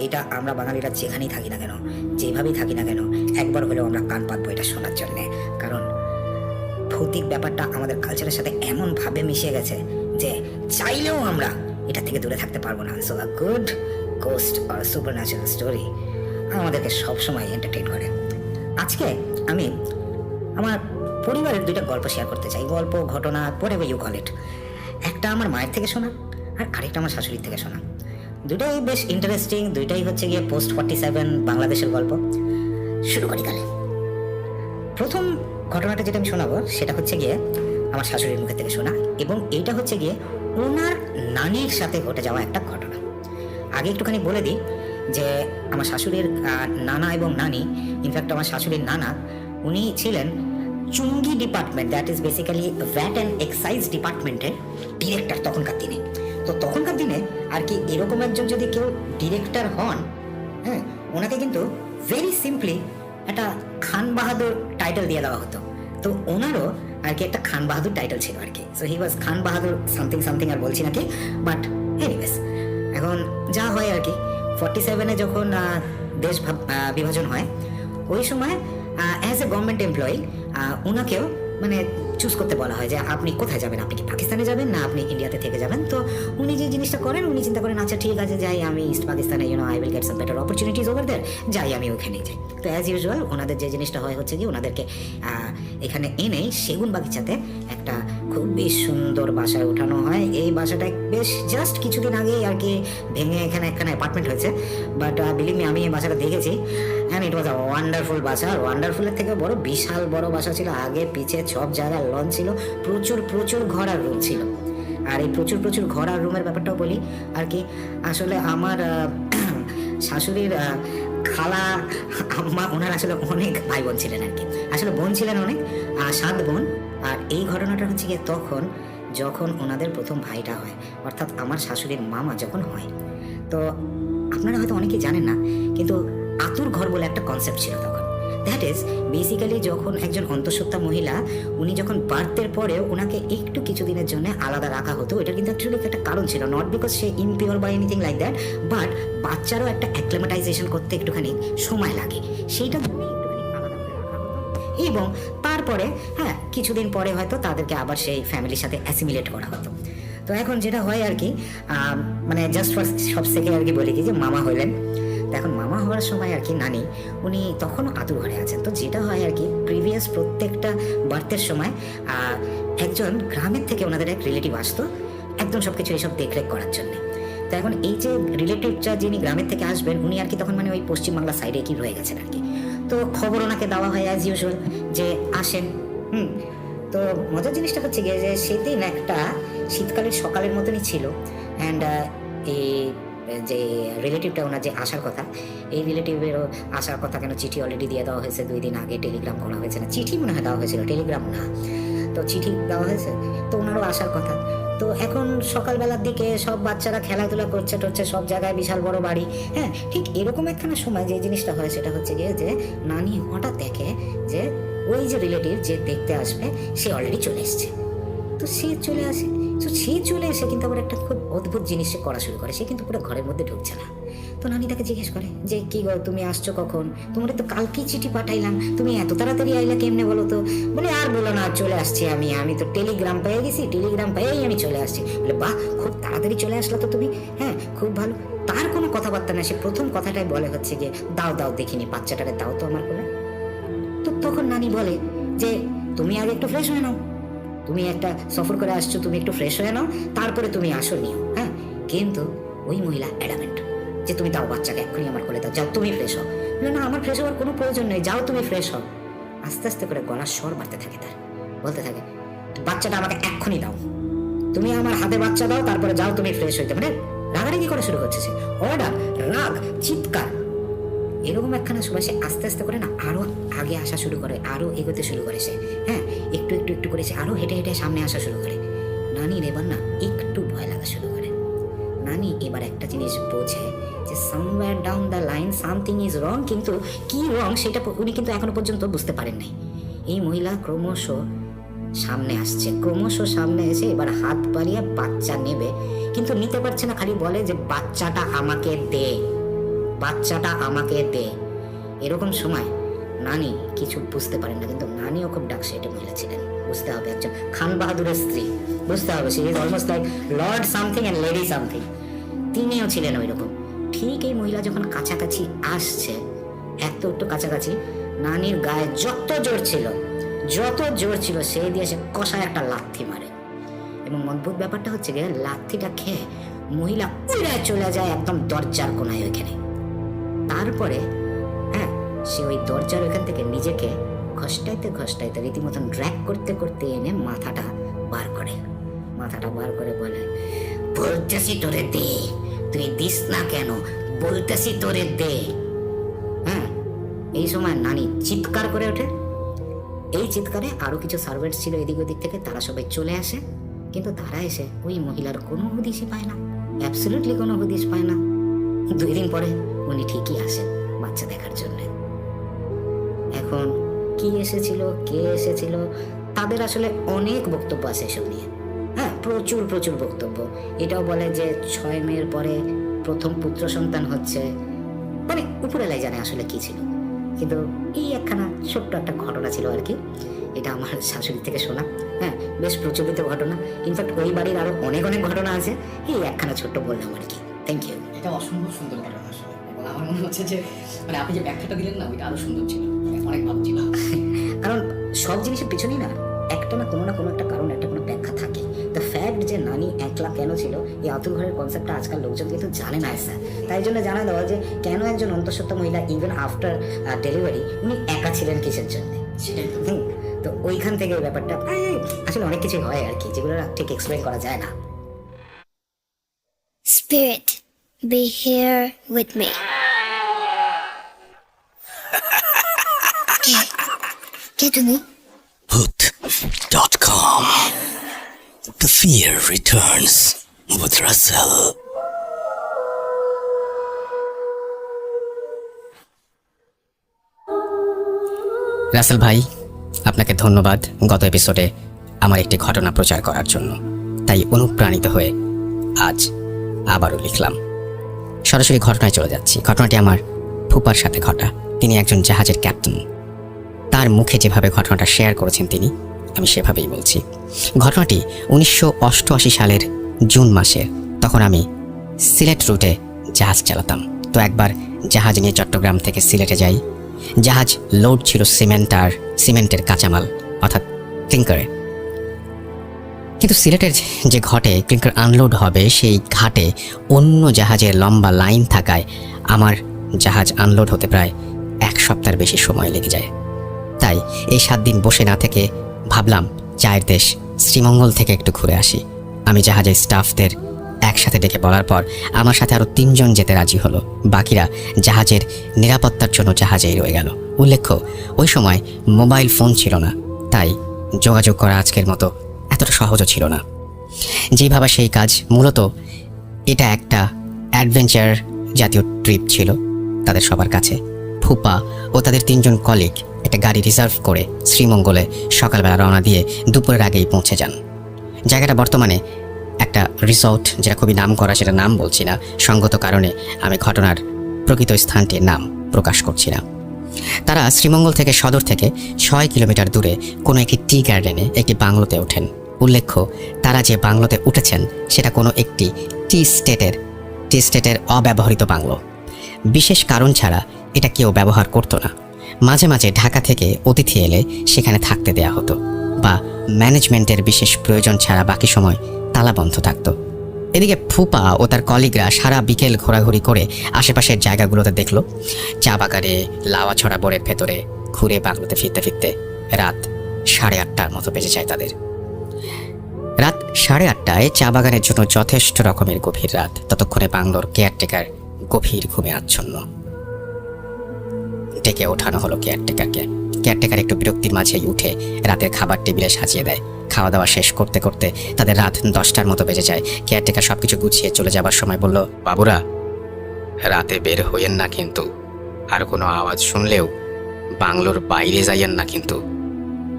এইটা আমরা বাঙালিরা যেখানেই থাকি না কেন, যেভাবেই থাকি না কেন, একবার হলেও আমরা কান পাতবো এটা শোনার জন্যে। কারণ ভৌতিক ব্যাপারটা আমাদের কালচারের সাথে এমনভাবে মিশে গেছে যে চাইলেও আমরা এটা থেকে দূরে থাকতে পারবো না। So a good ghost or super natural story আমাদেরকে সবসময় এন্টারটেইন করে। আজকে আমি আমার পরিবারের দুইটা গল্প শেয়ার করতে চাই। গল্প, ঘটনা, whatever you call it। একটা আমার মায়ের থেকে শোনা, আর আরেকটা আমার শাশুড়ির থেকে শোনা। দুটাই বেশ ইন্টারেস্টিং, দুইটাই হচ্ছে গিয়ে পোস্ট 47 বাংলাদেশের গল্প। শুরু করি তাহলে। প্রথম ঘটনাটা যেটা আমি শোনাবো সেটা হচ্ছে গিয়ে আমার শাশুড়ির মুখে থেকে শোনা, এবং এইটা হচ্ছে গিয়ে ওনার নানির সাথে ঘটে যাওয়া একটা ঘটনা। আগে একটুখানি বলে দিই যে আমার শাশুড়ির নানা এবং নানি, ইনফ্যাক্ট আমার শাশুড়ির নানা, উনি ছিলেন চুঙ্গি department, that is basically VAT and excise ডিপার্টমেন্টের ডিরেক্টর তখনকার দিনে। তো তখনকার দিনে আর কি এরকম একজন যদি কেউ ডিরেক্টর হন, হ্যাঁ, ওনাকে কিন্তু ভেরি সিম্পলি একটা খান বাহাদুর টাইটেল দিয়ে দেওয়া হতো। তো ওনারও আর কি একটা খান বাহাদুর টাইটেল ছিল আর কি। So he was Khan Bahadur something something, আর বলছি নাকি, বাট এনিওয়েজ এখন যা হয় আর কি, 47-এ যখন দেশ বিভাজন হয়, ওই সময় অ্যাজ এ গভর্নমেন্ট এমপ্লয়ি ওনাকেও মানে চুজ করতে বলা হয় যে আপনি কোথায় যাবেন, আপনি কি পাকিস্তানে যাবেন না আপনি ইন্ডিয়াতে থেকে যাবেন। তো উনি যে জিনিসটা করেন, উনি চিন্তা করেন আচ্ছা ঠিক আছে যাই আমি ইস্ট পাকিস্তানে, I will get some better opportunities over there, যাই আমি ওখানেই যাই। তো অ্যাজ ইউজুয়াল ওনাদের যে জিনিসটা হয় হচ্ছে কি, ওনাদেরকে এখানে এনেই সেগুন বাগিচাতে একটা খুবই সুন্দর বাসায় ওঠানো হয়। এই বাসাটা বেশ জাস্ট কিছুদিন আগেই আর কি ভেঙে এখানে একখানে অ্যাপার্টমেন্ট হয়েছে, বাট বিলিভ মি, আমি এই বাসাটা দেখেছি and it was a wonderful বাসা। আর ওয়ান্ডারফুলের থেকে বড় বিশাল বড় বাসা ছিল, আগে পিছে সব জায়গায় লন ছিল, প্রচুর প্রচুর ঘর আর রুম ছিল। আর এই প্রচুর প্রচুর ঘর আর রুমের ব্যাপারটাও বলি আর কি, আসলে আমার শাশুড়ির খালা আম্মা, ওনার আসলে অনেক ভাই বোন ছিলেন আর কি, আসলে বোন ছিলেন অনেক, 7 বোন। আর এই ঘটনাটা হচ্ছে গিয়ে তখন যখন ওনাদের প্রথম ভাইটা হয়, অর্থাৎ আমার শাশুড়ির মামা যখন হয়। তো আপনারা হয়তো অনেকেই জানেন না, কিন্তু আতুর ঘর বলে একটা কনসেপ্ট ছিল তখন। দ্যাট ইজ বেসিক্যালি যখন একজন অন্তঃসত্ত্বা মহিলা, উনি যখন বার্থের পরেও ওনাকে একটু কিছুদিনের জন্য আলাদা রাখা হতো। এটা কিন্তু অ্যাকচুয়ালি একটা কারণ ছিল, নট বিকজ সে ইমপিওর বা এনিথিং লাইক দ্যাট, বাট বাচ্চারও একটা অ্যাক্লিমেটাইজেশন করতে একটুখানি সময় লাগে, সেইটা জন্য একটুখানি আলাদা করে রাখা হতো। এবং তারপরে হ্যাঁ কিছুদিন পরে হয়তো তাদেরকে আবার সেই ফ্যামিলির সাথে অ্যাসিমিলেট করা হতো। তো এখন যেটা হয় আর কি, মানে জাস্ট ফর সব থেকে আর কি বলি কি যে মামা হলেন। তো এখন মামা হওয়ার সময় আর কি নানি, উনি তখনও আতুর ঘরে আছেন। তো যেটা হয় আর কি, প্রিভিয়াস প্রত্যেকটা বার্থের সময় একজন গ্রামের থেকে ওনাদের এক রিলেটিভ আসতো একদম সব কিছু এইসব দেখরেখ করার জন্যে। তো এখন এই যে রিলেটিভটা যিনি গ্রামের থেকে আসবেন, উনি আর কি তখন মানে ওই পশ্চিমবাংলা সাইডে কি রয়ে গেছেন আর কি। তো খবর ওনাকে দেওয়া হয় অ্যাজ ইউজুয়াল যে আসেন। তো মজার জিনিসটা হচ্ছে গিয়ে যে সেদিন একটা শীতকালের সকালের মতনই ছিল, অ্যান্ড এই যে রিলেটিভটা ওনার যে আসার কথা, এই রিলেটিভেরও আসার কথা কেন চিঠি অলরেডি দিয়ে দেওয়া হয়েছে 2 দিন আগে, টেলিগ্রাম করা হয়েছে না, চিঠি মনে হয় দেওয়া হয়েছিল, টেলিগ্রাম না, তো চিঠি দেওয়া হয়েছে। তো ওনারও আসার কথা। তো এখন সকালবেলার দিকে সব বাচ্চারা খেলাধুলা করছে টরছে, সব জায়গায় বিশাল বড় বাড়ি, হ্যাঁ ঠিক এরকম একখানা সময় যে জিনিসটা হয় সেটা হচ্ছে গিয়ে যে নানি হঠাৎ দেখে যে ওই যে রিলেটিভ যে দেখতে আসবে সে অলরেডি চলে এসছে। তো সে চলে আসে, তো সে চলে এসে কিন্তু আবার একটা খুব অদ্ভুত জিনিস সে করা শুরু করে, সে কিন্তু পুরো ঘরের মধ্যে ঢুকছে না। তো নানি তাকে জিজ্ঞেস করে যে কি গো তুমি আসছো কখন, তোমার তো কালকেই চিঠি পাঠাইলাম, তুমি এত তাড়াতাড়ি আইলা কেমনে বলো তো? বলে আর বলো না, চলে আসছি আমি তো টেলিগ্রাম পেয়ে গেছি, টেলিগ্রাম পেয়েই আমি চলে আসছি। বলে বাহ, খুব তাড়াতাড়ি চলে আসলো তো তুমি, হ্যাঁ খুব ভালো। তার কোনো কথাবার্তা না, সে প্রথম কথাটাই বলে হচ্ছে গিয়ে দাও দাও দেখিনি বাচ্চাটারে, দাও তো আমার কোলে। তো তখন নানি বলে যে তুমি আগে একটু ফ্রেশ হয়ে নাও। তুমি একটা সফর করে আসছো, তুমি একটু ফ্রেশ হয়ে নাও, তারপরে তুমি আসো নিও। হ্যাঁ, কিন্তু ওই মহিলা অ্যাডামেন্ট যে তুমি দাও বাচ্চাকে এক্ষুনি আমার কোলে দাও, যাও তুমি ফ্রেশ হও। না, আমার ফ্রেশ হওয়ার কোনো প্রয়োজন নেই, যাও তুমি ফ্রেশ হও। আস্তে আস্তে করে গলার স্বর বাড়তে থাকে তার, বলতে থাকে বাচ্চাটা আমাকে এক্ষুনি দাও, তুমি আমার হাতে বাচ্চা দাও, তারপরে যাও তুমি ফ্রেশ হইতে। মানে রাগারাগি করা শুরু করছে সে, অর্ডার, রাগ, চিৎকার, এরকম একখানা সময় সে আস্তে আস্তে করে না আরো আগে আসা শুরু করে, আরো এগোতে শুরু করে সে। হ্যাঁ, একটু একটু একটু করে সে আরো হেঁটে হেঁটে সামনে আসা শুরু করে। নানির এবার না একটু ভয় লাগা শুরু করে। নানি এবার একটা জিনিস বোঝে যে somewhere down the line something is wrong, কিন্তু কি রং সেটা উনি কিন্তু এখনো পর্যন্ত বুঝতে পারেন নাই। এই মহিলা ক্রমশ সামনে আসছে, ক্রমশ সামনে এসে এবার হাত বাড়িয়ে বাচ্চা নেবে, কিন্তু নিতে পারছে না, খালি বলে যে বাচ্চাটা আমাকে দে, বাচ্চাটা আমাকে দে। এরকম সময় নানি কিছু বুঝতে পারেন না, কিন্তু নানিও খুব ডাকসেটে মহিলা ছিলেন, বুঝতে হবে একজন খান বাহাদুরের স্ত্রী, বুঝতে হবে সে is almost like lord something and lady something. তিনিও ছিলেন ওই রকম। ঠিক এই মহিলা যখন কাছাকাছি আসছে, এত একটু কাছাকাছি, নানির গায়ে যত জোর ছিল সেই দিয়ে সে কষায় একটা লাথি মারে। এবং অদ্ভুত ব্যাপারটা হচ্ছে গিয়ে লাথিটা খেয়ে মহিলা উড়ে চলে যায় একদম দরজার কোনায় ওইখানে। তারপরে হ্যাঁ, সে ওই দরজার ওইখান থেকে নিজেকে ঘষ্টাইতে রীতিমতন ড্র্যাগ করতে করতে এনে মাথাটা বার করে বলে, বলতেছি তোরে দে, তুই দিস না কেন, বলতেছি তোরে দে। হ্যাঁ, এই সময় নানি চিৎকার করে ওঠে। এই চিৎকারে আরো কিছু সার্ভেন্টস ছিল এদিক ওদিক থেকে, তারা সবাই চলে আসে, কিন্তু তারা এসে ওই মহিলার কোনো হদিশই পায় না, অ্যাবসলিউটলি কোনো হদিশ পায় না। 2 দিন পরে উনি ঠিকই আসেন বাচ্চা দেখার জন্য। এখন কি এসেছিল, কে এসেছিল, তাদের আসলে অনেক বক্তব্য আছে এসব নিয়ে। হ্যাঁ, প্রচুর বক্তব্য। এটাও বলে যে 6 মেয়ের পরে প্রথম পুত্র সন্তান হচ্ছে, মানে উপরেলাই জানে আসলে কি ছিল। কিন্তু এই একখানা ছোট্ট একটা ঘটনা ছিল আর কি, এটা আমার শাশুড়ি থেকে শোনা। হ্যাঁ, বেশ প্রচলিত ঘটনা। ইনফ্যাক্ট ওই বাড়ির আরো অনেক ঘটনা আছে, এই একখানা ছোট্ট বললাম আর কি। Thank you. এটা অসম্ভব সুন্দর ঘটনা আসলে, এবং আমার মনে হচ্ছে যে মানে আপনি যে ব্যাখ্যাটা দিলেন না, ওইটা আরো সুন্দর ছিল, অনেক ভালো ছিল। কারণ সব জিনিসের পিছনেই না একটা না কোনো একটা কারণ, একটা কোনো ব্যাখ্যা থাকে। দ্য ফ্যাক্ট যে নানি একলা কেন ছিল, এই আতুর ঘরের কনসেপ্টটা আজকাল লোকজন কিন্তু জানে না স্যার। তাই জন্য জানা দেওয়া যে কেন একজন অন্তঃসত্ত্বা মহিলা ইভেন আফটার ডেলিভারি উনি একা ছিলেন কিসের জন্য। তো ওইখান থেকে এই ব্যাপারটা আসলে অনেক কিছু হয় আর কি, যেগুলো ঠিক এক্সপ্লেন করা যায় না। Spirit, be here with me. কে তুমি? Hoot.com. The fear returns with Russell. Rasel ভাই, আপনাকে ধন্যবাদ গত এপিসোডে আমার একটি ঘটনা প্রচার করার জন্য। তাই অনুপ্রাণিত হয়ে আজ আবারও লিখলাম। সরাসরি ঘটনায় চলে যাচ্ছি। ঘটনাটি আমার ফুপার সাথে ঘটা। তিনি একজন জাহাজের ক্যাপ্টেন। তার মুখে যেভাবে ঘটনাটা শেয়ার করেছেন তিনি, আমি সেভাবেই বলছি। ঘটনাটি 1988 সালের জুন মাসের। তখন আমি সিলেট রুটে জাহাজ চালাতাম। তো একবার জাহাজ নিয়ে চট্টগ্রাম থেকে সিলেটে যাই। জাহাজ লোড ছিল সিমেন্ট আর সিমেন্টের কাঁচামাল, অর্থাৎ ক্লিঙ্কারে। কিন্তু সিলেটের যে ঘাটে ক্লিঙ্কার আনলোড হবে, সেই ঘাটে অন্য জাহাজের লম্বা লাইন থাকায় আমার জাহাজ আনলোড হতে প্রায় 1 সপ্তাহের বেশি সময় লেগে যায়। তাই এই 7 দিন বসে না থেকে ভাবলাম চায়ের দেশ শ্রীমঙ্গল থেকে একটু ঘুরে আসি। আমি জাহাজের স্টাফদের একসাথে ডেকে বলার পর আমার সাথে আরও 3 জন যেতে রাজি হলো। বাকিরা জাহাজের নিরাপত্তার জন্য জাহাজেই রয়ে গেল। উল্লেখ্য, ওই সময় মোবাইল ফোন ছিল না, তাই যোগাযোগ করা আজকের মতো এতটা সহজও ছিল না। যেভাবে সেই কাজ, মূলত এটা একটা অ্যাডভেঞ্চার জাতীয় ট্রিপ ছিল তাদের সবার কাছে। ফুপা ও তাদের 3 জন কলিগ একটা গাড়ি রিজার্ভ করে শ্রীমঙ্গলে সকালবেলা রওনা দিয়ে দুপুরের আগেই পৌঁছে যান। জায়গাটা বর্তমানে একটা রিসর্ট, যেটা খুবই নাম করা, সেটা নাম বলছি না, সঙ্গত কারণে আমি ঘটনার প্রকৃত স্থানটির নাম প্রকাশ করছি না। তারা শ্রীমঙ্গল থেকে, সদর থেকে 6 কিলোমিটার দূরে কোনো একটি টি গার্ডেনে একটি বাংলোতে ওঠেন। উল্লেখ্য, তারা যে বাংলোতে উঠেছেন সেটা কোনো একটি টি স্টেটের অব্যবহৃত বাংলো। বিশেষ কারণ ছাড়া এটা কেউ ব্যবহার করতো না। মাঝে মাঝে ঢাকা থেকে অতিথি এলে সেখানে থাকতে দেয়া হতো, বা ম্যানেজমেন্টের বিশেষ প্রয়োজন ছাড়া বাকি সময় তালা বন্ধ থাকতো। এদিকে ফুপা ও তার কলিগরা সারা বিকেল ঘোরাঘুরি করে আশেপাশের জায়গাগুলোতে দেখলো। চা বাগানে, লাওয়াছড়া বোরের ভেতরে ঘুরে বাংলোতে ফিরতে ফিরতে রাত 8:30টার মতো বেজে যায় তাদের। রাত 8:30টায় চা বাগানের জন্য যথেষ্ট রকমের গভীর রাত। ততক্ষণে বাংলোর কেয়ারটেকার গভীর ঘুমে আচ্ছন্ন। ডেকে ওঠানো হলো কেয়ারটেকারকে। কেয়ারটেকার একটু বিরক্তির মাঝেই উঠে রাতের খাবার টেবিলে সাজিয়ে দেয়। খাওয়া দাওয়া শেষ করতে করতে তাদের রাত 10টার মতো বেজে যায়। কেয়ারটেকার সবকিছু গুছিয়ে চলে যাবার সময় বলল, বাবুরা, রাতে বের হইয়েন না কিন্তু, আর কোনো আওয়াজ শুনলেও বাংলোর বাইরে যাইয়েন না কিন্তু,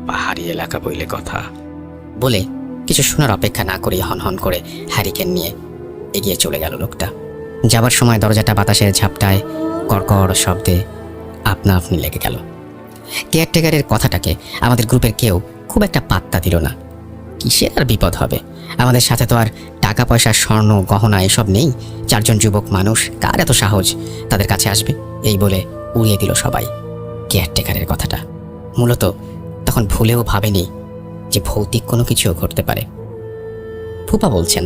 পাহাড়ি এলাকা বইলে কথা। বলে কিছু শোনার অপেক্ষা না করে হনহন করে হ্যারিকেন নিয়ে এগিয়ে চলে গেল লোকটা। যাবার সময় দরজাটা বাতাসের ঝাপটায় কড়কড় শব্দে আপনা আপনি লেগে গেল। কেয়ারটেকারের কথাটাকে আমাদের গ্রুপের কেউ খুব একটা পাত্তা দিল না। কিসের আর বিপদ হবে, আমাদের সাথে তো আর টাকা পয়সা, স্বর্ণ, গহনা এসব নেই। 4 জন যুবক মানুষ, কার এত সাহস তাদের কাছে আসবে, এই বলে উড়িয়ে দিল সবাই কেয়ারটেকারের কথাটা। মূলত তখন ভুলেও ভাবেনি যে ভৌতিক কোনো কিছুও ঘটতে পারে। ফুপা বলছেন,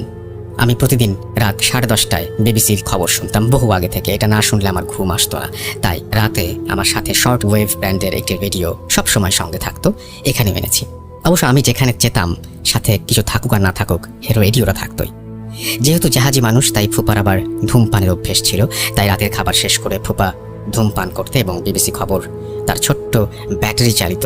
আমি প্রতিদিন রাত 10:30টায় বিবিসির খবর শুনতাম বহু আগে থেকে। এটা না শুনলে আমার ঘুম আসতো না, তাই রাতে আমার সাথে শর্ট ওয়েভ ব্র্যান্ডের একটি রেডিও সবসময় সঙ্গে থাকতো, এখানে এনেছি। অবশ্য আমি যেখানে যেতাম সাথে কিছু থাকুক আর না থাকুক, রেডিওটা থাকতোই। যেহেতু জাহাজি মানুষ, তাই ফুপার আবার ধূমপানের অভ্যেস ছিল। তাই রাতের খাবার শেষ করে ফুপা ধূমপান করতে এবং বিবিসি খবর তার ছোট্ট ব্যাটারি চালিত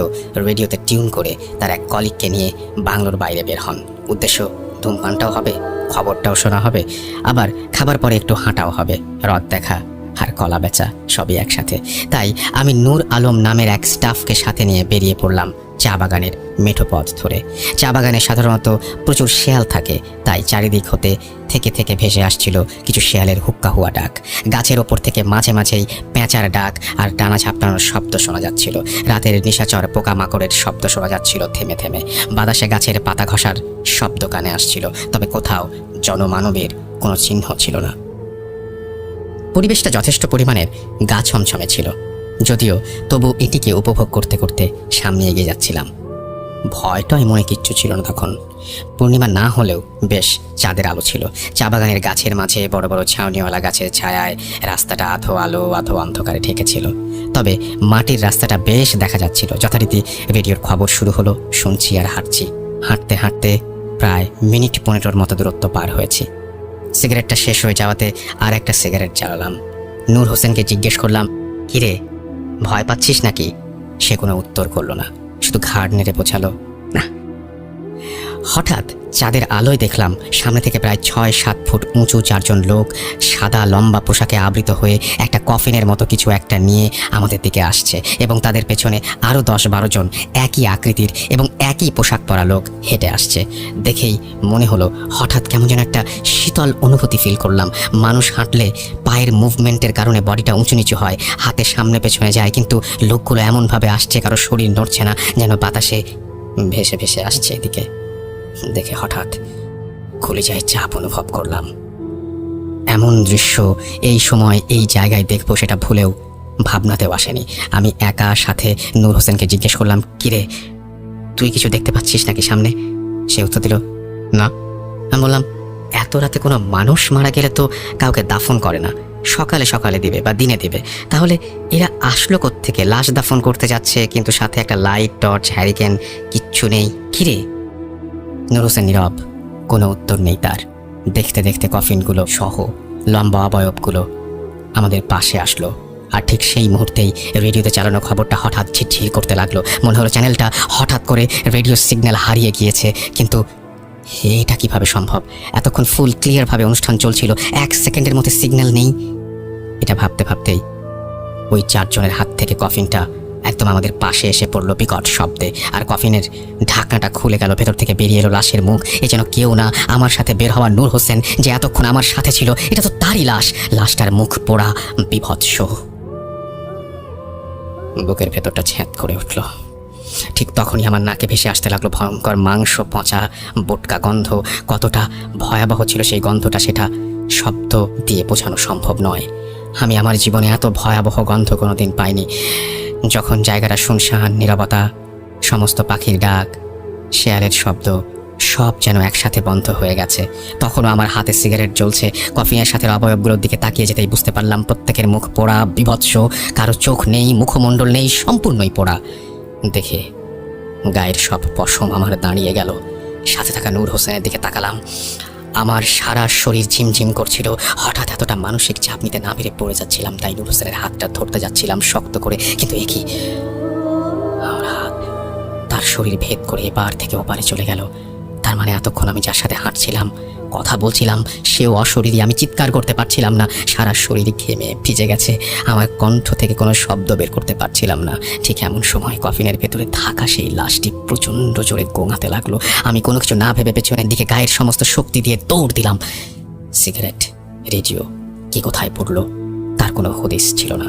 রেডিওতে টিউন করে তার এক কলিগকে নিয়ে বাংলোর বাইরে বের হন। উদ্দেশ্য, ধূমপানটাও হবে, খবরটাও শোনা হবে, আবার খাবার পরে একটু হাঁটাও হবে, হ্রদ দেখা আর কলা বেচা সবই একসাথে। তাই আমি নূর আলম নামের এক স্টাফকে সাথে নিয়ে বেরিয়ে পড়লাম চা বাগানের মেঠো পথ ধরে। চা বাগানে সাধারণত প্রচুর শেয়াল থাকে, তাই চারিদিক হতে থেকে থেকে ভেসে আসছিল কিছু শেয়ালের হুক্কা হুয়া ডাক। গাছের ওপর থেকে মাঝে মাঝেই পেঁচার ডাক আর ডানা ঝাপটানোর শব্দ শোনা যাচ্ছিল। রাতের নিশাচর পোকামাকড়ের শব্দ শোনা যাচ্ছিল থেমে থেমে। বাতাসে গাছের পাতা ঘষার শব্দ কানে আসছিল, তবে কোথাও জনমানবের কোনো চিহ্ন ছিল না। পরিবেশটা যথেষ্ট পরিমাণের গা ছমছমে ছিল, যদিও তবু এটিকে উপভোগ করতে করতে সামনে এগিয়ে যাচ্ছিলাম। ভয়টাই মনে কিচ্ছু ছিল না তখন। পূর্ণিমা না হলেও বেশ চাঁদের আলো ছিল। চা বাগানের গাছের মাঝে বড় বড় ছাউনিওয়ালা গাছের ছায়ায় রাস্তাটা আধো আলো আধো অন্ধকারে ঢেকেছিল, তবে মাটির রাস্তাটা বেশ দেখা যাচ্ছিল। যথারীতি রেডিওর খবর শুরু হলো। শুনছি আর হাঁটছি। হাঁটতে হাঁটতে প্রায় মিনিট 15 মতো দূরত্ব পার হয়েছি। সিগারেটটা শেষ হয়ে যাওয়াতে আর একটা সিগারেট জ্বালালাম। নূর হোসেনকে জিজ্ঞেস করলাম, কিরে, ভয় পাচ্ছিস নাকি? সে কোনো উত্তর করলো না, শুধু ঘাড় নেড়ে বোঝালো, না। হঠাৎ চাঁদের আলোয় দেখলাম সামনে থেকে প্রায় 6-7 ফুট উঁচু 4 জন লোক সাদা লম্বা পোশাকে আবৃত হয়ে একটা কফিনের মতো কিছু একটা নিয়ে আমাদের দিকে আসছে, এবং তাদের পেছনে আরও 10-12 জন একই আকৃতির এবং একই পোশাক পরা লোক হেঁটে আসছে। দেখেই মনে হলো হঠাৎ কেমন যেন একটা শীতল অনুভূতি ফিল করলাম। মানুষ হাঁটলে পায়ের মুভমেন্টের কারণে বডিটা উঁচু নিচু হয়, হাতের সামনে পেছনে যায়, কিন্তু লোকগুলো এমনভাবে আসছে কারো শরীর নড়ছে না, যেন বাতাসে ভেসে ভেসে আসছে এদিকে। দেখে হঠাৎ কলিজায় চাপ অনুভব করলাম। এমন দৃশ্য এই সময় এই জায়গায় দেখবো সেটা ভুলেও ভাবনাতেও আসেনি। আমি একা সাথে নূর হোসেনকে জিজ্ঞেস করলাম, কিরে, তুই কিছু দেখতে পাচ্ছিস নাকি সামনে? সে উত্তর দিল, না। আমি বললাম, এত রাতে কোনো মানুষ মারা গেলে তো কাউকে দাফন করে না, সকালে সকালে দিবে বা দিনে দিবে, তাহলে এরা আসলো কোত্থেকে? লাশ দাফন করতে যাচ্ছে, কিন্তু সাথে একটা লাইট, টর্চ, হ্যারিকেন কিচ্ছু নেই। কিরে? নূর হোসেন নীরব, কোনো উত্তর নেই তার। দেখতে দেখতে কফিনগুলো সহ লম্বা অবয়বগুলো আমাদের পাশে আসলো, আর ঠিক সেই মুহূর্তেই রেডিওতে চালানো খবরটা হঠাৎ ঝিরঝির করতে লাগলো। মনে হলো চ্যানেলটা হঠাৎ করে রেডিও সিগন্যাল হারিয়ে গিয়েছে। কিন্তু এটা কিভাবে সম্ভব? এতক্ষণ ফুল ক্লিয়ারভাবে অনুষ্ঠান চলছিল, 1 সেকেন্ডের মধ্যে সিগন্যাল নেই। এটা ভাবতে ভাবতেই ওই 4 জনের হাত থেকে কফিনটা একদম আমাদের পাশে এসে পড়লো বিকট শব্দে, আর কফিনের ঢাকনাটা খুলে গেল। ভেতর থেকে বেরিয়ে এলো লাশের মুখ। এ যেন কেউ না, আমার সাথে বের হওয়া নূর হোসেন, যে এতক্ষণ আমার সাথে ছিল। এটা তো তারই লাশ। লাশটার মুখ পোড়া, বিভৎস। বুকের ভেতরটা ছ্যাঁত করে উঠল। ঠিক তখনই আমার নাকে ভেসে আসতে লাগলো ভয়ঙ্কর মাংস পচা বোটকা গন্ধ। কতটা ভয়াবহ ছিল সেই গন্ধটা, সেটা শব্দ দিয়ে বোঝানো সম্ভব নয়। আমি আমার জীবনে এত ভয়াবহ গন্ধ কোনোদিন পাইনি। যখন জায়গাটা শুনশান, নীরবতা, সমস্ত পাখির ডাক, শেয়ালের শব্দ সব যেন একসাথে বন্ধ হয়ে গেছে, তখনও আমার হাতে সিগারেট জ্বলছে। কফিনের সাথে অবয়বগুলোর দিকে তাকিয়ে যেতেই বুঝতে পারলাম প্রত্যেকের মুখ পোড়া, বিভৎস, কারো চোখ নেই, মুখমণ্ডল নেই, সম্পূর্ণই পোড়া। দেখে গায়ের সব পশম আমার দাঁড়িয়ে গেল। সাথে থাকা নূর হোসেনের দিকে তাকালাম। আমার সারা শরীর ঝিমঝিম করছিল। হঠাৎ এতটা মানসিক চাপ নিতে না পেরে পড়ে যাচ্ছিলাম, তাই নূর হোসেনের হাতটা ধরতে যাচ্ছিলাম শক্ত করে, কিন্তু এ কি, আমার হাত তার শরীর ভেদ করে এপার থেকে ওপারে চলে গেল। তার মানে এতক্ষণ আমি যার সাথে হাঁটছিলাম, কথা বলছিলাম, সেও অশরীরী। আমি চিৎকার করতে পারছিলাম না, সারা শরীর ঘেমে ভিজে গেছে, আমার কণ্ঠ থেকে কোনো শব্দ বের করতে পারছিলাম না। ঠিক এমন সময় কফিনের ভেতরে থাকা সেই লাশটি প্রচণ্ড জোরে গোঙাতে লাগলো। আমি কোনো কিছু না ভেবে পেছনের দিকে গায়ের সমস্ত শক্তি দিয়ে দৌড় দিলাম। সিগারেট, রেডিও কি কোথায় পড়লো তার কোনো হদিস ছিল না।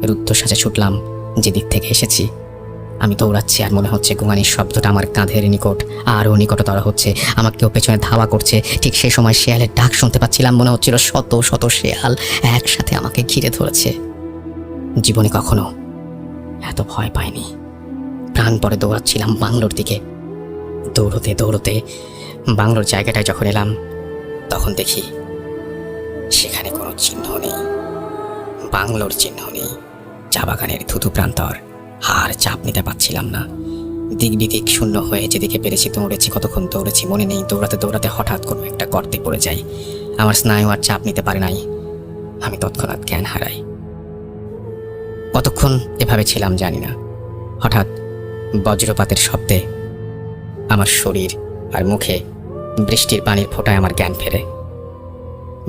রুদ্ধশ্বাসে ছুটলাম যেদিক থেকে এসেছি। আমি দৌড়াচ্ছি আর মনে হচ্ছে গোঙানির শব্দটা আমার কাঁধের নিকট আরও নিকটতর হচ্ছে। আমাকে কেউ পেছনে ধাওয়া করছে। ঠিক সেই সময় শেয়ালের ডাক শুনতে পাচ্ছিলাম। মনে হচ্ছিল শত শত শেয়াল একসাথে আমাকে ঘিরে ধরেছে। জীবনে কখনো এত ভয় পাইনি। প্রাণ পরে দৌড়াচ্ছিলাম বাংলোর দিকে। দৌড়তে দৌড়তে বাংলোর জায়গাটায় যখন এলাম, তখন দেখি সেখানে কোনো চিহ্ন নেই, বাংলোর চিহ্ন নেই। চা বাগানের থুতু প্রান্তর। আর চাপ নিতে পারছিলাম না। দিক বিদিক শূন্য হয়ে যেদিকে পেরেছি দৌড়েছি। কতক্ষণ দৌড়েছি মনে নেই। দৌড়াতে দৌড়াতে হঠাৎ কোনো একটা গর্তে পড়ে যাই। আমার স্নায়ু আর চাপ নিতে পারে নাই। আমি তৎক্ষণাৎ জ্ঞান হারাই। কতক্ষণ এভাবে ছিলাম জানি না। হঠাৎ বজ্রপাতের শব্দে আমার শরীর আর মুখে বৃষ্টির পানির ফোঁটায় আমার জ্ঞান ফেরে।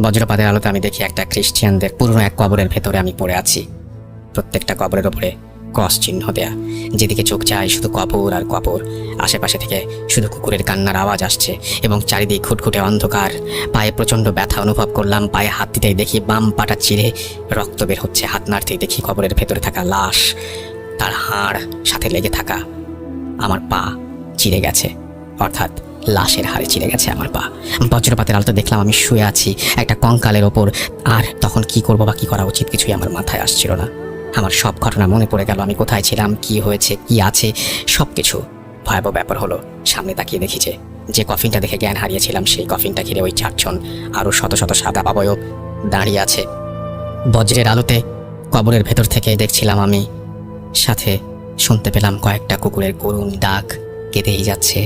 বজ্রপাতের আলোতে আমি দেখি একটা খ্রিস্টিয়ানদের পুরনো এক কবরের ভেতরে আমি পড়ে আছি। প্রত্যেকটা কবরের ওপরে ক্রস চিহ্ন দেয়া। যেদিকে চোখ যায় শুধু কবর আর কবর। আশেপাশে থেকে শুধু কুকুরের কান্নার আওয়াজ আসছে এবং চারিদিক খুটখুটে অন্ধকার। পায়ে প্রচণ্ড ব্যথা অনুভব করলাম। পায়ে হাত দিতেই দেখি বাম পাটা চিরে রক্ত বের হচ্ছে। হাত নাড়তেই দেখি কবরের ভেতরে থাকা লাশ, তার হাড় সাথে লেগে থাকা আমার পা চিরে গেছে, অর্থাৎ লাশের হাড়ে চিরে গেছে আমার পা। বজ্রপাতের আলোতে দেখলাম আমি শুয়ে আছি একটা কঙ্কালের ওপর। আর তখন কি করবো বা কি করা উচিত কিছুই আমার মাথায় আসছিল না। আমার সব ঘটনা মনে পড়ে গেল। আমি কোথায় ছিলাম, কি হয়েছে, কি আছে, সব কিছু। ভয়াবহ ব্যাপার হলো, সামনে তাকিয়ে দেখি যে কফিনটা দেখে জ্ঞান হারিয়েছিলাম, সেই কফিনটা ঘিরে ওই 4 জন আরও শত শত সাদা অবয়ব দাঁড়িয়ে আছে। বজ্রের আলোতে কবরের ভেতর থেকে দেখছিলাম আমি। সাথে শুনতে পেলাম কয়েকটা কুকুরের করুণ ডাক। কেঁদেই যাচ্ছে,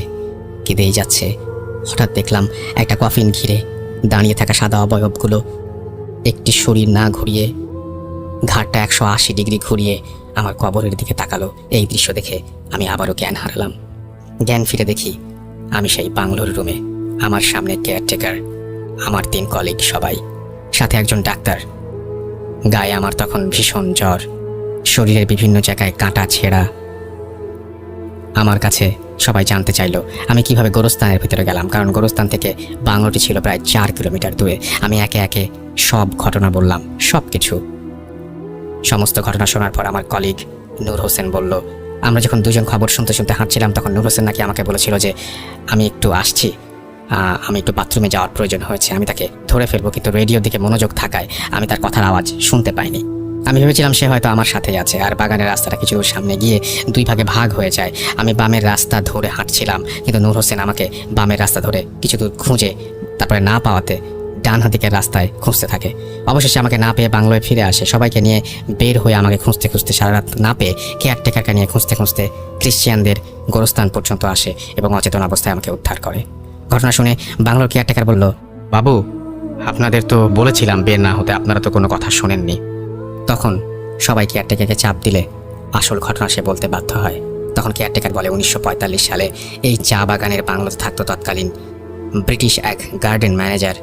কেঁদেই যাচ্ছে। হঠাৎ দেখলাম একটা কফিন ঘিরে দাঁড়িয়ে থাকা সাদা অবয়বগুলো একটি শরীর না ঘুরিয়ে, ঘাটটা 180 ডিগ্রি ঘুরিয়ে আমার কবরের দিকে তাকালো। এই দৃশ্য দেখে আমি আবারও জ্ঞান হারালাম। জ্ঞান ফিরে দেখি আমি সেই বাংলোর রুমে। আমার সামনে কেয়ারটেকার, আমার 3 কলিগ, সবাই, সাথে একজন ডাক্তার। গায়ে আমার তখন ভীষণ জ্বর, শরীরের বিভিন্ন জায়গায় কাঁটা ছেঁড়া। আমার কাছে সবাই জানতে চাইলো আমি কিভাবে গোরস্থানের ভিতরে গেলাম, কারণ গোরস্থান থেকে বাংলোটি ছিল প্রায় 4 কিলোমিটার দূরে। আমি একে একে সব ঘটনা বললাম, সব কিছু। সমস্ত ঘটনা শোনার পর আমার কলিগ নূর হোসেন বলল, আমরা যখন দুজন খবর শুনতে শুনতে হাঁটছিলাম, তখন নূর হোসেন নাকি আমাকে বলেছিল যে আমি একটু আসছি, আমি একটু বাথরুমে যাওয়ার প্রয়োজন হয়েছে। আমি তাকে ধরে ফেলবো, কিন্তু রেডিওর দিকে মনোযোগ থাকায় আমি তার কথার আওয়াজ শুনতে পাইনি। আমি ভেবেছিলাম সে হয়তো আমার সাথেই আছে। আর বাগানের রাস্তাটা কিছু সামনে গিয়ে 2 ভাগে ভাগ হয়ে যায়। আমি বামের রাস্তা ধরে হাঁটছিলাম, কিন্তু নূর হোসেন আমাকে বামের রাস্তা ধরে কিছু দূর খুঁজে তারপরে না পাওয়াতে ডান দিকের রাস্তায় খুঁজতে থাকে। অবশেষে আমাকে না পেয়ে বাংলোয় ফিরে আসে। সবাইকে নিয়ে বের হয়ে আমাকে খুঁজতে খুঁজতে সারা রাত না পেয়ে কেয়ারটেকারকে নিয়ে খুঁজতে খুঁজতে খ্রিস্টিয়ানদের গোরস্থান পর্যন্ত আসে এবং অচেতন অবস্থায় আমাকে উদ্ধার করে। ঘটনা শুনে বাংলোর কেয়ারটেকার বলল, বাবু, আপনাদের তো বলেছিলাম বের না হতে, আপনারা তো কোনো কথা শোনেননি। তখন সবাই কেয়ারটেকারকে চাপ দিলে আসল ঘটনা সে বলতে বাধ্য হয়। তখন কেয়ারটেকার বলে 1945 সালে এই চা বাগানের বাংলোতে থাকতো তৎকালীন ব্রিটিশ এক গার্ডেন ম্যানেজার,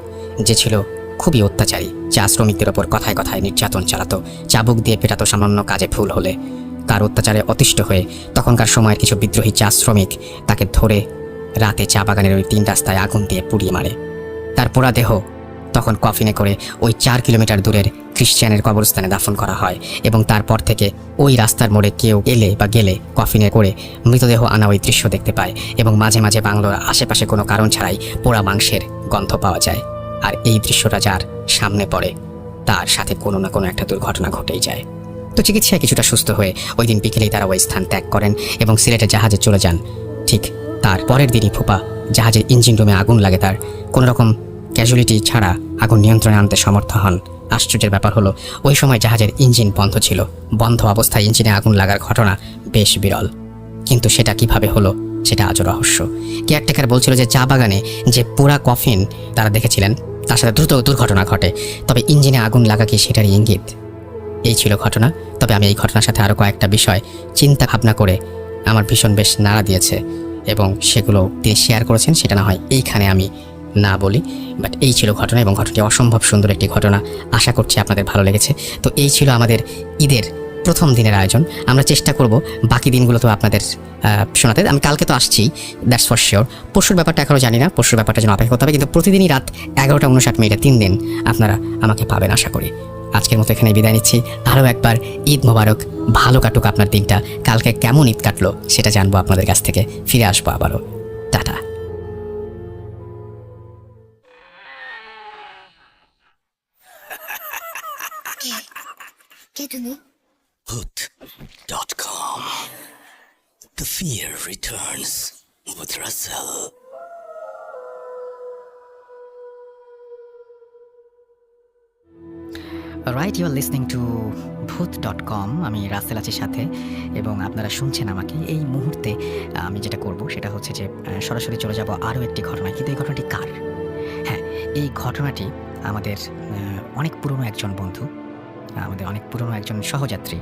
যে ছিল খুবই অত্যাচারী। চা শ্রমিকদের ওপর কথায় কথায় নির্যাতন চালাতো, চাবুক দিয়ে পেটাতো সামান্য কাজে ভুল হলে। তার অত্যাচারে অতিষ্ঠ হয়ে তখনকার সময়ের কিছু বিদ্রোহী চা শ্রমিক তাকে ধরে রাতে চা বাগানের ওই 3 রাস্তায় আগুন দিয়ে পুড়িয়ে মারে। তার পোড়া দেহ তখন কফিনে করে ওই 4 কিলোমিটার দূরের খ্রিস্টিয়ানের কবরস্থানে দাফন করা হয় এবং তারপর থেকে ওই রাস্তার মোড়ে কেউ এলে বা গেলে কফিনে করে মৃতদেহ আনা ওই দৃশ্য দেখতে পায় এবং মাঝে মাঝে বাংলোর আশেপাশে কোনো কারণ ছাড়াই পোড়া মাংসের গন্ধ পাওয়া যায়। আর এই দৃশ্যটা যার সামনে পড়ে তার সাথে কোনো না কোনো একটা দুর্ঘটনা ঘটেই যায়। তো চিকিৎসায় কিছুটা সুস্থ হয়ে ওই দিন বিকেলেই তারা ওই স্থান ত্যাগ করেন এবং সিলেটে জাহাজে চলে যান। ঠিক তার পরের দিনই ফুপা জাহাজের ইঞ্জিন রুমে আগুন লাগে তার। কোনো রকম ক্যাজুয়ালিটি ছাড়া আগুন নিয়ন্ত্রণে আনতে সমর্থ হন। আশ্চর্যের ব্যাপার হলো ওই সময় জাহাজের ইঞ্জিন বন্ধ ছিল। বন্ধ অবস্থায় ইঞ্জিনে আগুন লাগার ঘটনা বেশ বিরল, কিন্তু সেটা কিভাবে হলো সেটা আজও রহস্য। কেয়ারটেকার বলছিল যে চা বাগানে যে পোড়া কফিন তারা দেখেছিলেন তার সাথে দ্রুত দুর্ঘটনা ঘটে, তবে ইঞ্জিনে আগুন লাগা কি সেটারই ইঙ্গিত? এই ছিল ঘটনা। তবে আমি এই ঘটনার সাথে আরও কয়েকটা বিষয় চিন্তা ভাবনা করে আমার ভীষণ বেশ নাড়া দিয়েছে এবং সেগুলো তিনি শেয়ার করেছেন। সেটা না হয় এইখানে আমি না বলি, বাট এই ছিল ঘটনা এবং ঘটনাটি অসম্ভব সুন্দর একটি ঘটনা। আশা করছি আপনাদের ভালো লেগেছে। তো এই ছিল আমাদের ঈদের প্রথম দিনের আয়োজন। আমরা চেষ্টা করব বাকি দিনগুলো তো আপনাদের শোনাতে। আমি কালকে তো আসছি, দ্যাটস ফর শিওর। পরশুর ব্যাপারটা এখনও জানি না, পরশুর ব্যাপারটা যেন অপেক্ষা করতে হবে, কিন্তু প্রতিদিনই রাত 11:59 3 দিন আপনারা আমাকে পাবেন আশা করি। আজকের মতো এখানে বিদায় নিচ্ছি। আরও একবার ঈদ মোবারক, ভালো কাটুক আপনার দিনটা। কালকে কেমন ঈদ কাটলো সেটা জানবো আপনাদের কাছ থেকে। ফিরে আসবো আবারও। টাটা। কে তুমি? Bhoot.com. The fear returns with Russell. Right, you are listening to ভূত.com। আমি রাসেল আছি সাথে এবং আপনারা শুনছেন আমাকে। এই মুহূর্তে আমি যেটা করব সেটা হচ্ছে যে সরাসরি চলে যাব আরও একটি ঘটনায়। কিন্তু এই ঘটনাটি কার? হ্যাঁ, এই ঘটনাটি আমাদের অনেক পুরনো একজন বন্ধু, আমাদের অনেক পুরনো একজন সহযাত্রী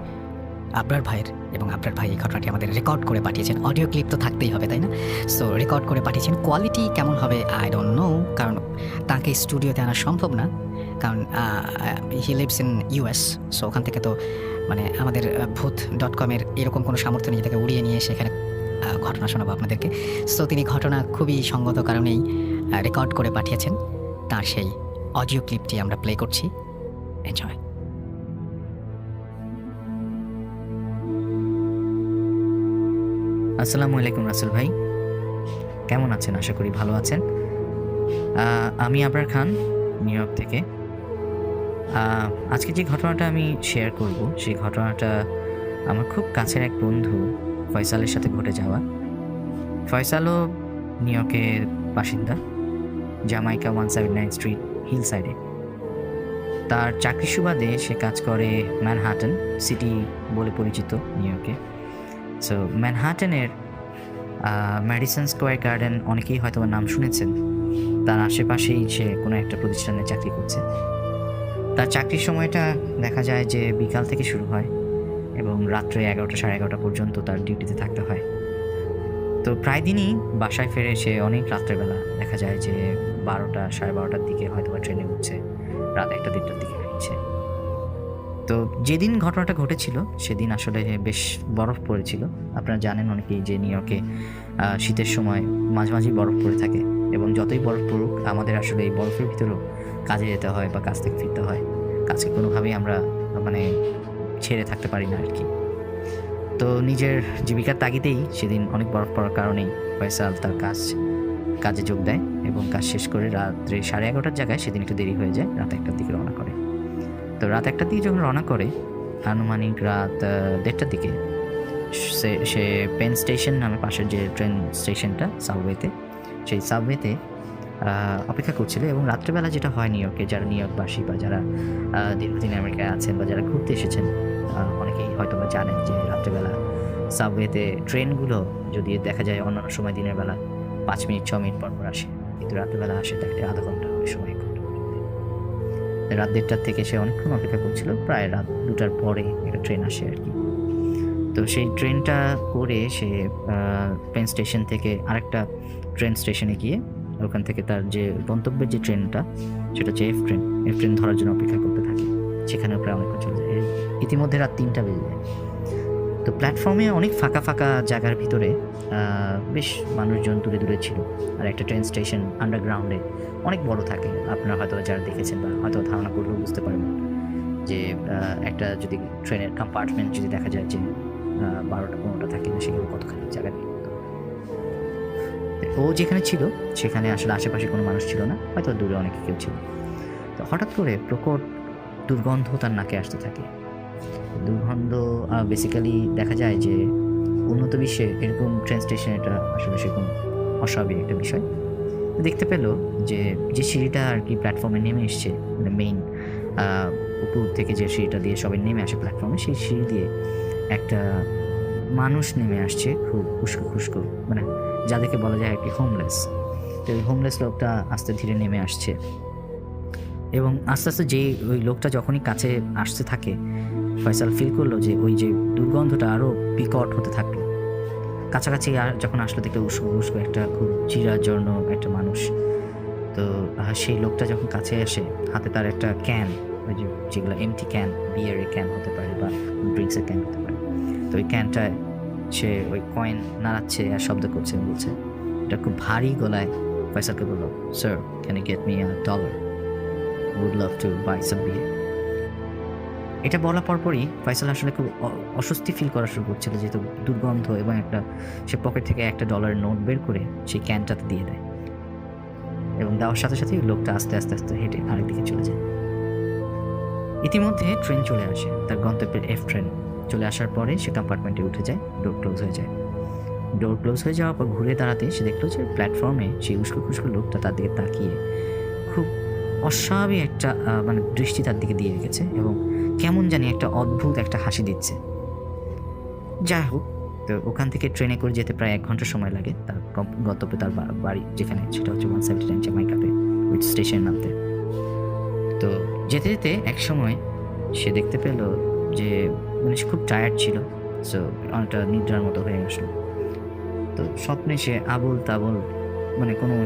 আবরার ভাইয়ের, এবং আবরার ভাই এই ঘটনাটি আমাদের রেকর্ড করে পাঠিয়েছেন। অডিও ক্লিপ তো থাকতেই হবে, তাই না? সো রেকর্ড করে পাঠিয়েছেন। কোয়ালিটি কেমন হবে আই ডোন্ট নো, কারণ তাকে স্টুডিওতে আনা সম্ভব না, কারণ he lives in US. So ওখান থেকে তো মানে আমাদের ভূত.com-এর এরকম কোনো সামর্থ্য নেই তাকে উড়িয়ে নিয়ে সেখানে ঘটনা শোনাবো আপনাদেরকে। সো তিনি ঘটনা খুবই সঙ্গত কারণেই রেকর্ড করে পাঠিয়েছেন। তার সেই অডিও ক্লিপটি আমরা প্লে করছি। এনজয়। আসসালামু আলাইকুম রাসেল ভাই, কেমন আছেন? আশা করি ভালো আছেন। আমি আবরার খান, নিউ ইয়র্ক থেকে। আজকে যে ঘটনাটা আমি শেয়ার করব সেই ঘটনাটা আমার খুব কাছের এক বন্ধু ফয়সালের সাথে ঘটে যাওয়া। ফয়সালও নিউ ইয়র্কের বাসিন্দা, জামাইকা 179 স্ট্রিট হিল সাইডে। তার চাকরির সুবাদে সে কাজ করে ম্যানহাটন সিটি বলে পরিচিত নিউ ইয়র্কে। সো ম্যানহাটনের ম্যাডিসন স্কোয়ার গার্ডেন অনেকেই হয়তো নাম শুনেছেন। তার আশেপাশেই সে কোনো একটা প্রতিষ্ঠানে চাকরি করছে। তার চাকরির সময়টা দেখা যায় যে বিকাল থেকে শুরু হয় এবং রাত্রে 11টা সাড়ে 11টা পর্যন্ত তার ডিউটিতে থাকতে হয়। তো প্রায় দিনই বাসায় ফেরে সে অনেক রাত্রেবেলা, দেখা যায় যে 12টা সাড়ে 12টার দিকে হয়তো বা ট্রেনে উঠছে, রাত 1টা 1:30টার দিকে ফিরছে। তো যেদিন ঘটনাটা ঘটেছিল সেদিন আসলে বেশ বরফ পড়েছিল। আপনারা জানেন অনেকেই যে নিউ ইয়র্কে শীতের সময় মাঝে মাঝেই বরফ পড়ে থাকে, এবং যতই বরফ পড়ুক আমাদের আসলে এই বরফের ভিতরেও কাজে যেতে হয় বা কাজ থেকে ফিরতে হয়। কাজকে কোনোভাবেই আমরা মানে ছেড়ে থাকতে পারি না আর কি। তো নিজের জীবিকার তাগিদেই সেদিন অনেক বরফ পড়ার কারণেই ফয়সাল তার কাজে যোগ দেয় এবং কাজ শেষ করে রাত্রে 11:30টার জায়গায় সেদিন একটু দেরি হয়ে যায়, রাত 1টার দিকে রওনা করে। তো রাত 1টার দিকে যখন রওনা করে, আনুমানিক রাত 1:30টার দিকে সে পেন স্টেশন নামে পাশের যে ট্রেন স্টেশনটা সাবওয়েতে, সেই সাবওয়েতে অপেক্ষা করছিল। এবং রাত্রেবেলা যেটা হয় নিউ ইয়র্কে, যারা নিউ ইয়র্কবাসী বা যারা দীর্ঘদিন আমেরিকায় আছেন বা যারা ঘুরতে এসেছেন, অনেকেই হয়তো বা জানেন যে রাত্রেবেলা সাবওয়েতে ট্রেনগুলো যদি দেখা যায় অন্যান্য সময় দিনের বেলা 5 মিনিট 6 মিনিট পর আসে, কিন্তু রাত্রেবেলা আসে তাকে আধা ঘন্টা, ওই সময় 1 ঘন্টা পর্যন্ত। রাত 1:30টার থেকে সে অনেকক্ষণ অপেক্ষা করছিল, প্রায় রাত 2টার পরে একটা ট্রেন আসে আর কি। তো সেই ট্রেনটা করে সে পেন স্টেশন থেকে আরেকটা ট্রেন স্টেশনে গিয়ে ওখান থেকে তার যে গন্তব্যের যে ট্রেনটা সেটা হচ্ছে এফ ট্রেন ধরার জন্য অপেক্ষা করতে থাকে। সেখানে প্রায় অনেকক্ষণ চলে যায়। ইতিমধ্যে রাত 3টা বেজে যায়। তো প্ল্যাটফর্মে অনেক ফাঁকা ফাঁকা জায়গার ভিতরে বেশ মানুষজন দূরে দূরে ছিল। আর একটা ট্রেন স্টেশন আন্ডারগ্রাউন্ডে অনেক বড় থাকে। আপনারা হয়তো যারা দেখেছেন বা হয়তো ধারণা করলেও বুঝতে পারবেন যে একটা যদি ট্রেনের কম্পার্টমেন্ট যদি দেখা যায় যে 12টা 15টা থাকে, সেখানে কতখানি জায়গা নেই। ও যেখানে ছিল সেখানে আসলে আশেপাশে কোনো মানুষ ছিল না, হয়তো দূরে অনেকে কেউ ছিল। তো হঠাৎ করে প্রকট দুর্গন্ধ তার নাকে আসতে থাকে দুর্গন্ধ বেসিক্যালি দেখা যায় যে উন্নত বিশ্বে এরকম ট্রেন স্টেশন এটা আসলে সেরকম অস্বাভাবিক একটা বিষয়। দেখতে পেলো যে যে সিঁড়িটা আর কি প্ল্যাটফর্মে নেমে এসছে, মানে মেইন উপর থেকে যে সিঁড়িটা দিয়ে সবাই নেমে আসে প্ল্যাটফর্মে, সেই সিঁড়ি দিয়ে একটা মানুষ নেমে আসছে, খুব খুশকো খুশকো, মানে যাদেরকে বলা যায় আর কি হোমলেস। তো ওই হোমলেস লোকটা আস্তে ধীরে নেমে আসছে এবং আস্তে আস্তে যে ওই লোকটা যখনই কাছে আসতে থাকে, ফয়সাল ফিল করলো যে ওই যে দুর্গন্ধটা আরও বিকট হতে থাকলো। কাছাকাছি আর যখন আসলো দেখলো উস্কো উস্কো একটা খুব চিরাজর্ণ একটা মানুষ। তো সেই লোকটা যখন কাছে আসে, হাতে তার একটা ক্যান, ওই যে যেগুলো এমটি ক্যান, বিয়ারের ক্যান হতে পারে বা ড্রিঙ্কসের ক্যান হতে পারে, তো ওই ক্যানটায় সে ওই কয়েন নাড়াচ্ছে আর শব্দ করছে, বলছে, এটা খুব ভারী গলায় ফয়সালকে বললো, sir can you get me $1? would love to buy some beer. এটা বলার পরপরই ফয়সাল আসলে খুব অস্বস্তি ফিল করা শুরু করছিল, যেহেতু দুর্গন্ধ, এবং একটা সে পকেট থেকে $1 নোট বের করে সেই ক্যানটাতে দিয়ে দেয় এবং দেওয়ার সাথে সাথে লোকটা আস্তে আস্তে আস্তে হেঁটে আরেকদিকে চলে যায়। ইতিমধ্যে ট্রেন চলে আসে, তার গন্তব্যের F ট্রেন চলে আসার পরে সে কম্পার্টমেন্টে উঠে যায়, ডোর ক্লোজ হয়ে যায়। ডোর ক্লোজ হয়ে যাওয়ার পর ঘুরে দাঁড়াতে সে দেখলো যে প্ল্যাটফর্মে সেই উস্কো খুস্কো লোকটা তার দিকে তাকিয়ে খুব অস্বাভাবিক একটা মানে দৃষ্টি তার দিকে দিয়ে রেখেছে এবং কেমন জানি একটা অদ্ভুত একটা হাসি দিচ্ছে। যাই হোক, তো ওখান থেকে ট্রেনে করে যেতে প্রায় 1 ঘন্টা সময় লাগে তার গন্তব্যে, তার বাড়ি যেখানে, সেটা হচ্ছে 179 জামাইকাতে ওই স্টেশন নামতে। তো যেতে যেতে এক সময় সে দেখতে পেল যে মানে সে খুব টায়ার্ড ছিল, সো অনেকটা নিদ্রার মতো হয়ে আসলো। তো স্বপ্নে সে আবল তাবল, মানে কোনো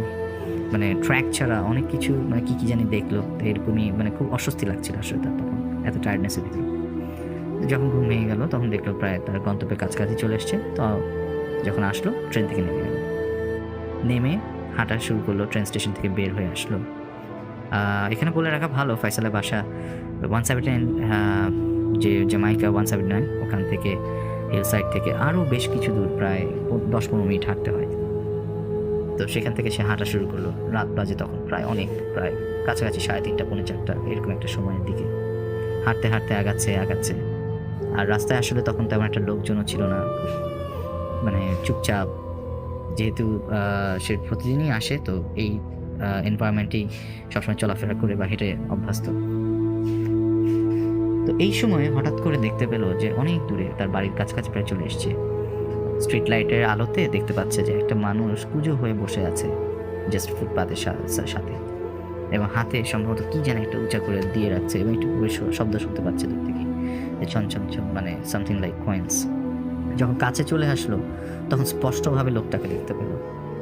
মানে ট্র্যাক ছাড়া অনেক কিছু, মানে কী জানি দেখলো। তো এরকমই মানে খুব অস্বস্তি লাগছিল আসলে তার তখন, এত টায়ার্ডনেসের ভিতরে। যখন ঘুম ভেঙে গেল তখন দেখলো প্রায় তার গন্তব্যের কাছাকাছি চলে এসছে। তো যখন আসলো ট্রেন থেকে নেমে গেল, নেমে হাঁটা শুরু করলো, ট্রেন স্টেশন থেকে বের হয়ে আসলো। এখানে বলে রাখা ভালো, ফয়সালের বাসা 179, যে জামাইকা 179, ওখান থেকে হিল সাইড থেকে আরও বেশ কিছু দূর, প্রায় 10-15 মিনিট হাঁটতে হয়। তো সেখান থেকে সে হাঁটা শুরু করলো। রাত বাজে তখন প্রায় কাছাকাছি 3:30 পৌনে 4টা এরকম একটা সময়ের দিকে। হাঁটতে হাঁটতে আগাচ্ছে। আর রাস্তায় আসলে তখন তেমন একটা লোকজনও ছিল না, মানে চুপচাপ, যেহেতু সে প্রতিদিনই আসে, তো এই এনভায়রনমেন্টেই সবসময় চলাফেরা করে বা হেঁটে অভ্যস্ত। তো এই সময় হঠাৎ করে দেখতে পেলো যে অনেক দূরে তার বাড়ির কাছাকাছি প্রায় চলে এসছে। স্ট্রিট লাইটের আলোতে দেখতে পাচ্ছে যে একটা মানুষ কুঁজো হয়ে বসে আছে জাস্ট ফুটপাতের সাথে, এবং হাতে সম্ভবত কি যেন একটা উঁচা করে দিয়ে রাখছে, এবং একটু শব্দ শুনতে পাচ্ছে দূর থেকে, ছন ছন ছন, মানে সামথিং লাইক কয়েন্স। যখন কাছে চলে আসলো তখন স্পষ্টভাবে লোকটাকে দেখতে পেল।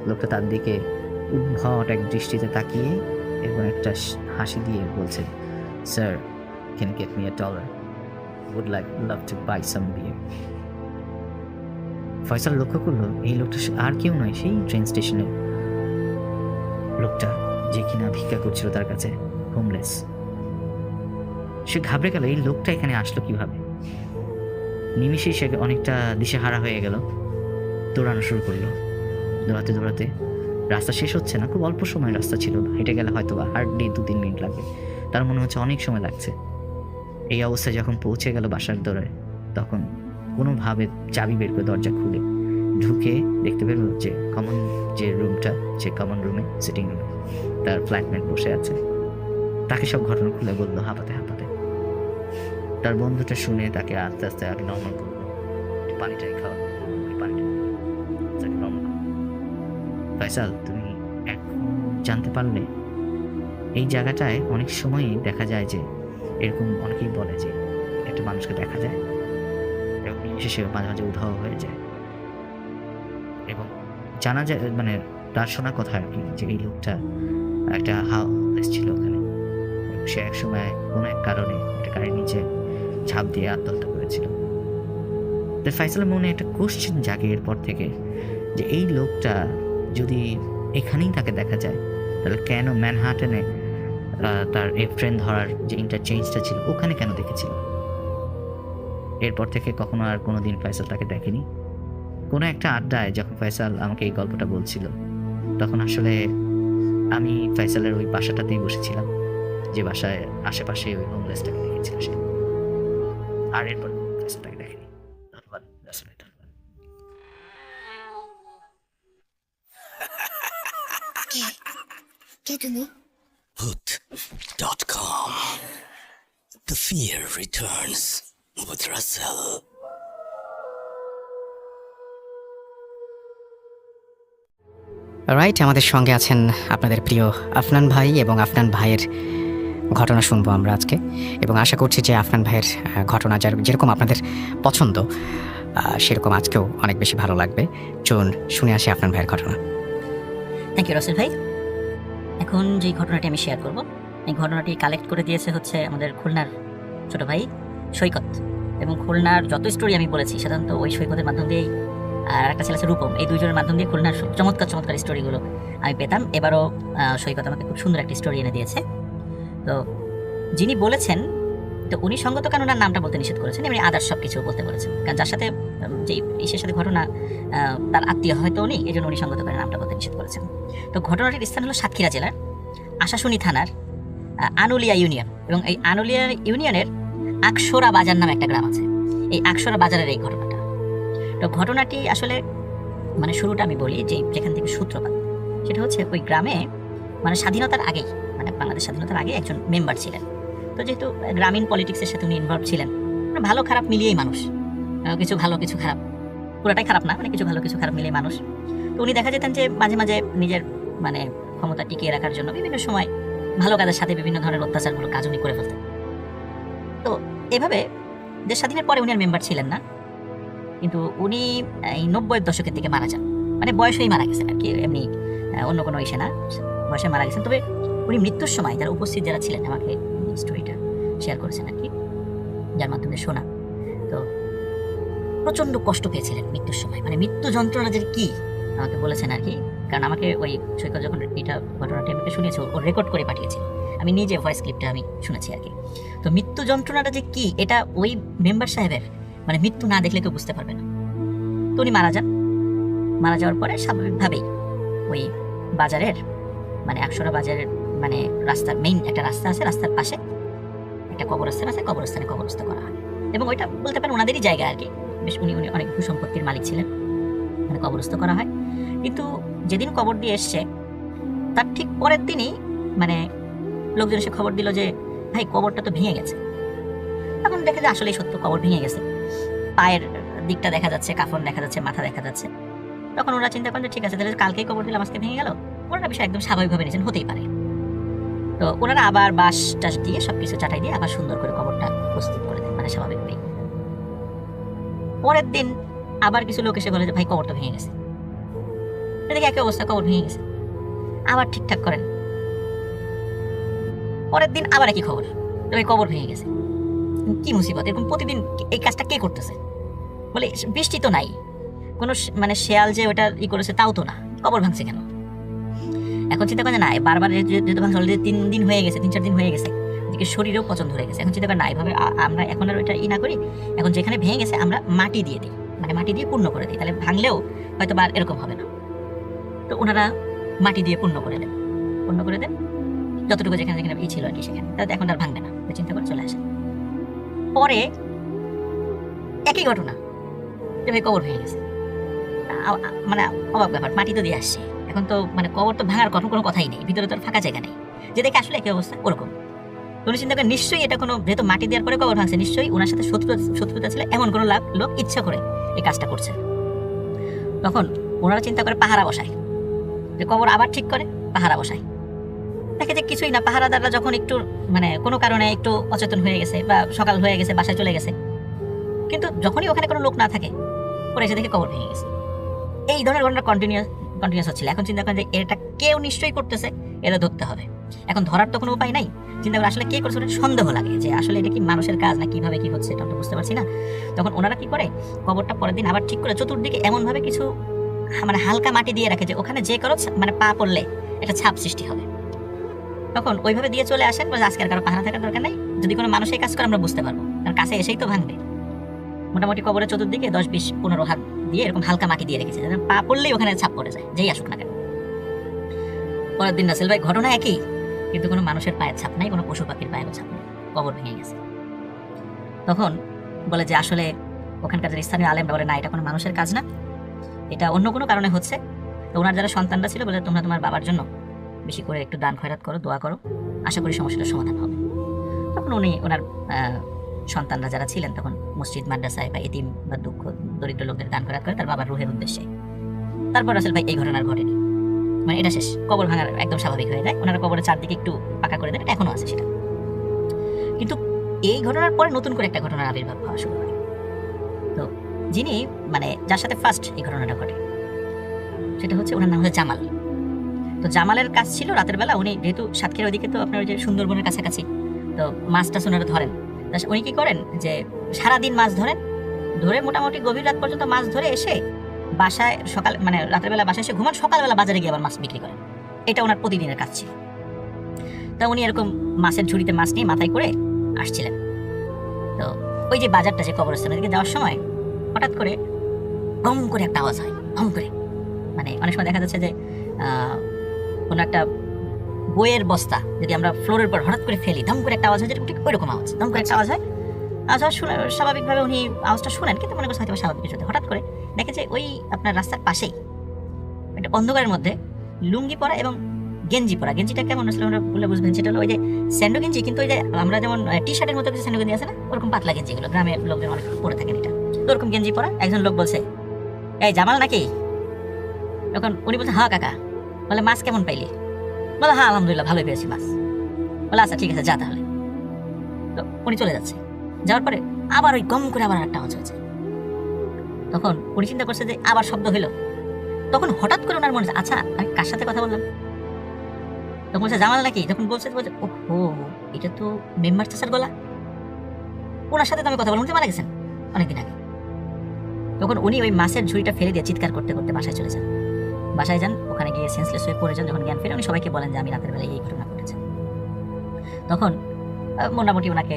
লোকটা তার দিকে উদ্ভট এক দৃষ্টিতে তাকিয়ে এবং একটা হাসি দিয়ে বলছে, sir can get me $1? would love to buy some beer. Faisal লক্ষ্য করলো এই লোকটা আর কেউ নয়, সেই ট্রেন স্টেশনের লোকটা যে কিনা ভিক্ষা করছিল তার কাছে, হোমলেস। সে ঘাবড়ে গেল, এই লোকটা এখানে আসলো কিভাবে। নিমিষেই সে অনেকটা দিশেহারা হয়ে গেল, দৌড়ানো শুরু করলো। দৌড়াতে রাস্তা শেষ হচ্ছে না, খুব অল্প সময় রাস্তা ছিল, হেঁটে গেলে হয়তো বা হার্ডলি 2-3 মিনিট লাগবে, তার মনে হচ্ছে অনেক সময় লাগছে। এই অবস্থায় যখন পৌঁছে গেল বাসার দৌড়ায়, তখন কোনোভাবে চাবি বের করে দরজা খুলে ঢুকে দেখতে পেল যে কমন যে রুমটা, যে কমন রুমে, সিটিং রুমে তার ফ্ল্যাটমেট বসে আছে। তাকে সব ঘটনা খুলে বললো হাঁপাতে। তার বন্ধুটা শুনে তাকে আস্তে আস্তে আগে নর্মাল করলো, পানিটাই খাওয়া, পানিটা নর্মাল করলো। ফয়সাল, তুমি এখন জানতে পারলে এই জায়গাটায় অনেক সময়ই দেখা যায় যে এরকম অনেকেই বলে যে একটা মানুষকে দেখা যায় এবং সে মাঝে মাঝে উধাও হয়ে যায়, এবং জানা যায়, মানে তার শোনা কথা আর কি, যে এই লোকটা একটা হাউস ছিল ওখানে, সে এক সময় কোনো এক কারণে একটা গাড়ির নিচে ঝাঁপ দিয়ে আত্মহত্যা করেছিল। তো ফয়সালের মনে একটা কোশ্চেন জাগে এরপর থেকে, যে এই লোকটা যদি এখানেই তাকে দেখা যায়, তাহলে কেন ম্যানহাটনে তার F ট্রেন ধরার যে ইন্টারচেঞ্জটা ছিল ওখানে কেন দেখেছিল। এরপর থেকে কখনো আর কোনো দিন ফয়সাল তাকে দেখেনি। কোনো একটা আড্ডায় যখন ফয়সাল আমাকে এই গল্পটা বলছিল, তখন আসলে আমি ফয়সালের ওই বাসাটাতেই বসেছিলাম, যে বাসায় আশেপাশে ওই হোমলেসটাকে দেখেছিল সে। আর এরপর পেছনটাকে দেখেনি। ধন্যবাদ রাসেল ভাই, ধন্যবাদ। কে তুমি? Hoot.com. The fear returns with Russell. Right, আমাদের সঙ্গে আছেন আপনাদের প্রিয় আফনান ভাই, এবং আফনান ভাইয়ের ঘটনা শুনবো আমরা আজকে, এবং আশা করছি যে আফনান ভাইয়ের ঘটনা যেরকম আপনাদের পছন্দ সেরকম আজকেও অনেক বেশি ভালো লাগবে। চলুন শুনে আসি আফনান ভাইয়ের ঘটনা। থ্যাংক ইউ রাসেল ভাই। এখন যেই ঘটনাটি আমি শেয়ার করব, এই ঘটনাটি কালেক্ট করে দিয়েছে হচ্ছে আমাদের খুলনার ছোট ভাই সৈকত। এবং খুলনার যত স্টোরি আমি বলেছি সাধারণত ওই সৈকতের মাধ্যম দিয়েই, আর একটা ছেলে আছে রূপম, এই দুইজনের মাধ্যম দিয়ে খুলনার চমৎকার চমৎকার স্টোরিগুলো আমি পেতাম। এবারও সৈকত আমাকে খুব সুন্দর একটি স্টোরি এনে দিয়েছে। তো যিনি বলেছেন, তো উনি সঙ্গত কারণ ওনার নামটা বলতে নিষেধ করেছেন, এমনি আদার্স সব কিছু বলতে বলেছেন, কারণ যার সাথে যে ইসের সাথে ঘটনা তার আত্মীয় হয়তো উনি, এই জন্য উনি সঙ্গত কারণে নামটা বলতে নিষেধ করেছেন। তো ঘটনাটির স্থান হলো সাতক্ষীরা জেলার আশাশুনি থানার আনুলিয়া ইউনিয়ন, এবং এই আনুলিয়া ইউনিয়নের আকসরা বাজার নামে একটা গ্রাম আছে। এই আকসরা বাজারের এই ঘটনাটা, তো ঘটনাটি আসলে মানে শুরুটা আমি বলি যে যেখান থেকে সূত্রপাত, সেটা হচ্ছে ওই গ্রামে মানে স্বাধীনতার আগেই, মানে বাংলাদেশ স্বাধীনতার আগে একজন মেম্বার ছিলেন। তো যেহেতু গ্রামীণ পলিটিক্সের সাথে উনি ইনভলভ ছিলেন, মানে ভালো খারাপ মিলিয়েই মানুষ, কিছু ভালো কিছু খারাপ, পুরোটাই খারাপ না, মানে কিছু ভালো কিছু খারাপ মিলিয়ে মানুষ। তো উনি দেখা যেতেন যে মাঝে মাঝে নিজের মানে ক্ষমতা টিকিয়ে রাখার জন্য বিভিন্ন সময় ভালো কাজের সাথে বিভিন্ন ধরনের অত্যাচারগুলো কাজ উনি করে ফেলতেন। তো এভাবে দেশ স্বাধীনের পরে উনি আর মেম্বার ছিলেন না, কিন্তু উনি এই 90-এর দশকের দিকে মারা যান, মানে বয়সেই মারা গেছেন আর কি, এমনি অন্য কোনো ইসে না, বয়সে মারা গেছেন। তবে উনি মৃত্যুর সময় যারা উপস্থিত যারা ছিলেন আমাকে স্টোরিটা শেয়ার করেছেন আর কি, যার মাধ্যমে শোনা। তো প্রচণ্ড কষ্ট পেয়েছিলেন মৃত্যুর সময়, মানে মৃত্যু যন্ত্রণা যে কি আমাকে বলেছেন আর কি, কারণ আমাকে ওই সৈকত যখন এটা ঘটনাটি আমাকে শুনেছে, ও রেকর্ড করে পাঠিয়েছিল, আমি নিজে ভয়েস ক্লিপটা আমি শুনেছি আর কি। তো মৃত্যু যন্ত্রণাটা যে কি এটা ওই মেম্বার সাহেবের মানে মৃত্যু না দেখলে কেউ বুঝতে পারবে না। তো উনি মারা যান, মারা যাওয়ার পরে স্বাভাবিকভাবেই ওই বাজারের মানে আকসরা বাজারের মানে রাস্তার মেইন একটা রাস্তা আছে, রাস্তার পাশে একটা কবরস্থান আছে, কবরস্থানে কবরস্থ করা হয়। এবং ওইটা বলতে পারেন ওনাদেরই জায়গা আর কি, বেশ উনি অনেক ভূসম্পত্তির মালিক ছিলেন, মানে কবরস্থ করা হয়। কিন্তু যেদিন কবর দিয়ে এসছে তার ঠিক পরের দিনই মানে লোকজন এসে খবর দিল যে ভাই কবরটা তো ভেঙে গেছে। তখন দেখে যে আসলেই সত্য, কবর ভেঙে গেছে, পায়ের দিকটা দেখা যাচ্ছে, কাফন দেখা যাচ্ছে, মাথা দেখা যাচ্ছে। তখন ওরা চিন্তা করেন যে ঠিক আছে, তাহলে কালকেই কবর দিলাম আজকে ভেঙে গেল, ওনারা বিষয় একদম স্বাভাবিকভাবে নিয়েছেন, হতেই পারে। তো ওনারা আবার বাঁশ টাস দিয়ে সবকিছু চাটাই দিয়ে আবার সুন্দর করে কবরটা প্রস্তুত করে দেন, মানে স্বাভাবিকভাবেই। পরের দিন আবার কিছু লোক এসে বলে যে ভাই কবর তো ভেঙে গেছে। দেখি একই অবস্থা, কবর ভেঙে গেছে, আবার ঠিকঠাক করেন। পরের দিন আবার একই খবর, ওই কবর ভেঙে গেছে। কি মুসিবত, এরকম প্রতিদিন এই কাজটা কে করতেছে? বলে বৃষ্টি তো নাই, কোনো মানে শেয়াল যে ওটা ই করেছে তাও তো না, কবর ভাঙছে কেন? এখন চিন্তা করেন না, বারবার যেহেতু ভাঙছে অলরেডি 3 দিন হয়ে গেছে, 3-4 দিন হয়ে গেছে, এদিকে শরীরেও পচন ধরে গেছে। এখন চিন্তা করেন না, এইভাবে আমরা এখন আর ওইটা ই না করি, এখন যেখানে ভেঙে গেছে আমরা মাটি দিয়ে দিই, মানে মাটি দিয়ে পূর্ণ করে দিই, তাহলে ভাঙলেও হয়তো আর এরকম হবে না। তো ওনারা মাটি দিয়ে পূর্ণ করে দেন যতটুকু যেখানে যেখানে ই ছিল আর কি, সেখানে তাহলে এখন আর ভাঙবে না, চিন্তা করে চলে আসে। পরে একই ঘটনা, যে ভাই কবর ভেঙে গেছে, মানে অবাক ব্যাপার, মাটি তো দিয়ে আসছে, এখন তো মানে কবর তো ভাঙার কোনো কথাই নেই, ভিতরে তো ফাঁকা জায়গা নেই, যে দেখে আসলে একই অবস্থা ওরকম। উনি চিন্তা করেন নিশ্চয়ই এটা কোনো, যেহেতু মাটি দেওয়ার পরে কবর ভাঙছে, নিশ্চয়ই ওনার সাথে শত্রুতা ছিল, এমন কোনো লোক ইচ্ছা করে এই কাজটা করছে। তখন ওনারা চিন্তা করে পাহারা বসায়, যে কবর আবার ঠিক করে পাহারা বসায়। দেখে যে কিছুই না, পাহারাদাররা যখন একটু মানে কোনো কারণে একটু অচেতন হয়ে গেছে বা সকাল হয়ে গেছে, বাসায় চলে গেছে, কিন্তু যখনই ওখানে কোনো লোক না থাকে ওরা এসে দেখে কবর ভেঙে গেছে। এই ধরনের ঘটনা কন্টিনিউয়াস হচ্ছিল। এখন চিন্তা করেন যে এটা কেউ নিশ্চয়ই করতেছে, এটা ধরতে হবে। এখন ধরার তো কোনো উপায় নাই, চিন্তা করে আসলে কে করছে, ওটা সন্দেহ লাগে যে আসলে এটা কি মানুষের কাজ না কিভাবে কি হচ্ছে, এটা তো বুঝতে পারছি না। তখন ওনারা কি করে, কবরটা পরের দিন আবার ঠিক করে চতুর্দিকে এমনভাবে কিছু মানে হালকা মাটি দিয়ে রাখে যে ওখানে যে কারো মানে পা পড়লে একটা ছাপ সৃষ্টি হবে। তখন ওইভাবে দিয়ে চলে আসেন, আজকে আর কারো পাহারা থাকার দরকার নাই, যদি কোনো মানুষের কাজ করে আমরা বুঝতে পারবো, কারণ কাছে এসেই তো ভাঙবে। মোটামুটি কবরের চতুর্দিকে 10-20-15 হাত দিয়ে এরকম হালকা মাটি দিয়ে রেখেছে, যেন পা পড়লেই ওখানে ছাপ পড়ে যায়, যেই আসুক না কেন। পরের দিন রাসেল ভাই ঘটনা একই, কিন্তু কোনো মানুষের পায়ের ছাপ নাই, কোনো পশু পাখির পায়ের ছাপ নেই, কবর ভেঙে গেছে। তখন বলে যে আসলে ওখানকার যে স্থানীয় আলেমরা বলে না, এটা কোনো মানুষের কাজ না, এটা অন্য কোনো কারণে হচ্ছে। তো ওনার যারা সন্তানরা ছিল বলে তোমরা তোমার বাবার জন্য বেশি করে একটু দান খয়রাত করো, দোয়া করো, আশা করি সমস্যাটার সমাধান হবে। তখন উনি ওনার সন্তানরা যারা ছিলেন তখন মসজিদ, মাদ্রাসায় বা এতিম বা দুঃখ দরিদ্র লোকদের দান খয়রাত করে তার বাবার রুহের উদ্দেশ্যে। তারপর রাসেল ভাই এই ঘটনার ঘটেনি, মানে এটা শেষ, কবর ভাঙার একদম স্বাভাবিক হয়ে যায়। ওনারা কবরের চারদিকে একটু পাকা করে দেন, এটা এখনো আছে সেটা। কিন্তু এই ঘটনার পরে নতুন করে একটা ঘটনার আবির্ভাব হওয়া শুরু হয়। তো যিনি মানে যার সাথে ফার্স্ট এই ঘটনাটা ঘটে সেটা হচ্ছে, ওনার নাম হচ্ছে জামাল। তো জামালের কাজ ছিল রাতের বেলা, উনি যেহেতু সাতক্ষীরার ওইদিকে তো আপনার ওই যে সুন্দরবনের কাছাকাছি, তো মাছটা ওনারা ধরেন। উনি কি করেন যে সারাদিন মাছ ধরেন, ধরে মোটামুটি গভীর রাত পর্যন্ত মাছ ধরে এসে বাসায় সকাল মানে রাতের বেলা বাসায় এসে ঘুমান, সকালবেলা বাজারে গিয়ে আবার মাছ বিক্রি করেন। এটা ওনার প্রতিদিনের কাজ ছিল। তা উনি এরকম মাছের ঝুড়িতে মাছ নিয়ে মাথায় করে আসছিলেন। তো ওই যে বাজারটা, যে কবরস্থানের দিকে যাওয়ার সময় হঠাৎ করে গম করে একটা আওয়াজ হয়, গম করে। মানে অনেক সময় দেখা যাচ্ছে যে কোনো একটা বইয়ের বস্তা যদি আমরা ফ্লোরের পর হঠাৎ করে ফেলি, দম করে একটা আওয়াজ হয়, যেটা ঠিক ওই রকম আওয়াজ, দম করে একটা আওয়াজ হয়। আওয়াজ শুনে স্বাভাবিকভাবে উনি আওয়াজটা শুনেন, কিন্তু মনে করছে হয়তো স্বাভাবিক কিছু। হঠাৎ করে দেখে যে ওই আপনার রাস্তার পাশেই একটা অন্ধকারের মধ্যে লুঙ্গি পরা এবং গেঞ্জি পরা, গেঞ্জিটা কেমন আসলে আমরা বলে বুঝবেন, সেটা হলো ওই যে স্যান্ডো গেঞ্জি, কিন্তু ওই যে আমরা যেমন টি শার্টের মতো কিছু স্যান্ডো গেঞ্জি আছে না, ওরকম পাতলা গেঞ্জিগুলো গ্রামের লোকজন অনেক পরে থাকেন, এটা তো ওরকম গেঞ্জি পরা। একজন লোক বলছে, এই জামাল নাকি? তখন উনি বলছে, হ্যাঁ কাকা। বলে, মাছ কেমন পাইলি? বলে, হ্যাঁ আলহামদুলিল্লাহ ভালোই পেয়েছি মাছ। বলে, আচ্ছা ঠিক আছে যা তাহলে। তো উনি চলে যাচ্ছে, যাওয়ার পরে আবার ওই গম করে আবার একটা আওয়াজ হয়েছে। তখন উনি চিন্তা করছে যে আবার শব্দ হইল। তখন হঠাৎ করে ওনার মনে হচ্ছে, আচ্ছা আমি কার সাথে কথা বললাম? তখন বলছে, জামাল নাকি? তখন বলছে ও এটা তো মেম্বার চাচার গলা, ওনার সাথে তো আমি কথা বললাম, উনি মারা গেছেন অনেকদিন আগে। তখন উনি ওই মাছের ঝুড়িটা ফেলে দিয়ে চিৎকার করতে করতে বাসায় চলে যান। বাসায় যান, ওখানে গিয়ে সেন্সলেস হয়ে পড়ে যান। যখন জ্ঞান ফেরে উনি সবাইকে বলেন যে আমি রাতের বেলায় এই ঘটনা ঘটেছে। তখন মোটামুটি ওনাকে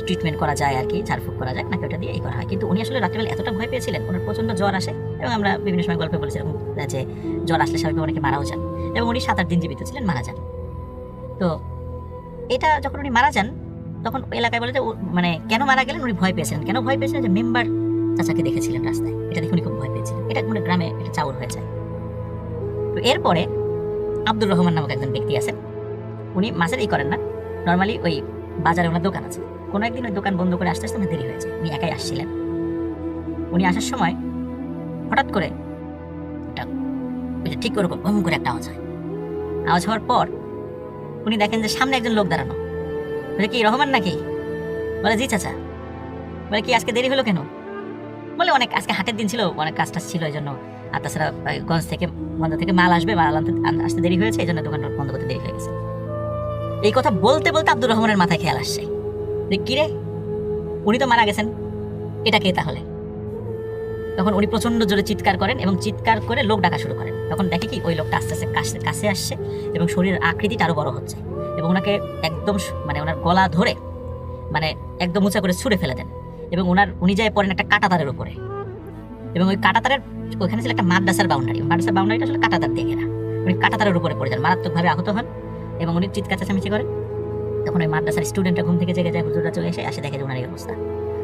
ট্রিটমেন্ট করা যায় আর কি, ঝাড়ফুঁক করা যায়, নাকি ওটা দিয়ে এই করা হয়। কিন্তু উনি আসলে রাত্রেবেলা এতটা ভয় পেয়েছিলেন, ওনার প্রচন্ড জ্বর আসে, এবং আমরা বিভিন্ন সময় গল্পে বলেছি এরকম যে জ্বর আসলে স্বাভাবিক অনেকে মারাও যান, এবং উনি 7-8 দিন জীবিত ছিলেন, মারা যান। তো এটা যখন উনি মারা যান তখন এলাকায় বলে যে মানে কেন মারা গেলেন, উনি ভয় পেয়েছিলেন। কেন ভয় পেয়েছিলেন? যে মেম্বার চাচাকে দেখেছিলেন রাস্তায়, এটা দেখে উনি খুব ভয় পেয়েছিলেন। এটা মানে গ্রামে এটা চাউর হয়ে যায়। তো এরপরে আব্দুর রহমান নামক একজন ব্যক্তি আছেন, উনি মাছের এই করেন না, নর্মালি ওই বাজারে ওনার দোকান আছে। কোনো একদিন ওই দোকান বন্ধ করে আসতে আসতে দেরি হয়েছে, উনি একাই আসছিলেন। উনি আসার সময় হঠাৎ করে ঠিক ওরকম গম করে একটা আওয়াজ হয়। আওয়াজ হওয়ার পর উনি দেখেন যে সামনে একজন লোক দাঁড়ানো। বলে, কি রহমান নাকি? বলে, জি চাচা। বলে, কি আজকে দেরি হলো কেন? বলে, অনেক আজকে হাটের দিন ছিল, অনেক কাজ টাজ ছিল, এই জন্য। আর তাছাড়া গঞ্জ থেকে বন্ধ থেকে মাল আসবে, মাল আসতে দেরি হয়েছে, এই জন্য দোকানটা বন্ধ করতে দেরি হয়ে গেছে। এই কথা বলতে বলতে আব্দুর রহমানের মাথায় খেয়াল আসছে, কি রে উনি তো মারা গেছেন, এটা কে তাহলে? তখন উনি প্রচন্ড জোরে চিৎকার করেন এবং চিৎকার করে লোক ডাকা শুরু করেন। তখন দেখে কি ওই লোকটা আস্তে আস্তে কাছে আসছে এবং শরীরের আকৃতিটা আরো বড় হচ্ছে, এবং ওনাকে একদম মানে ওনার গলা ধরে মানে একদম উঁচা করে ছুঁড়ে ফেলে দেন, এবং উনি যায় পড়েন একটা কাঁটাতারের উপরে, এবং ওই কাঁটাতারের ওইখানে ছিল একটা মাদ্রাসার বাউন্ডারিটা আসলে কাঁটাতার দিয়ে ঘেরা। উনি কাঁটাতারের উপরে পড়ে যান, মারাত্মকভাবে আহত হন, এবং উনি চিৎকার চেঁচামেচি করেন। তখন ওই মাদ্রাসার স্টুডেন্টরা ঘুম থেকে জেগে যায়, হুজুররা চলে আসে দেখে যে ওনার এই অবস্থা।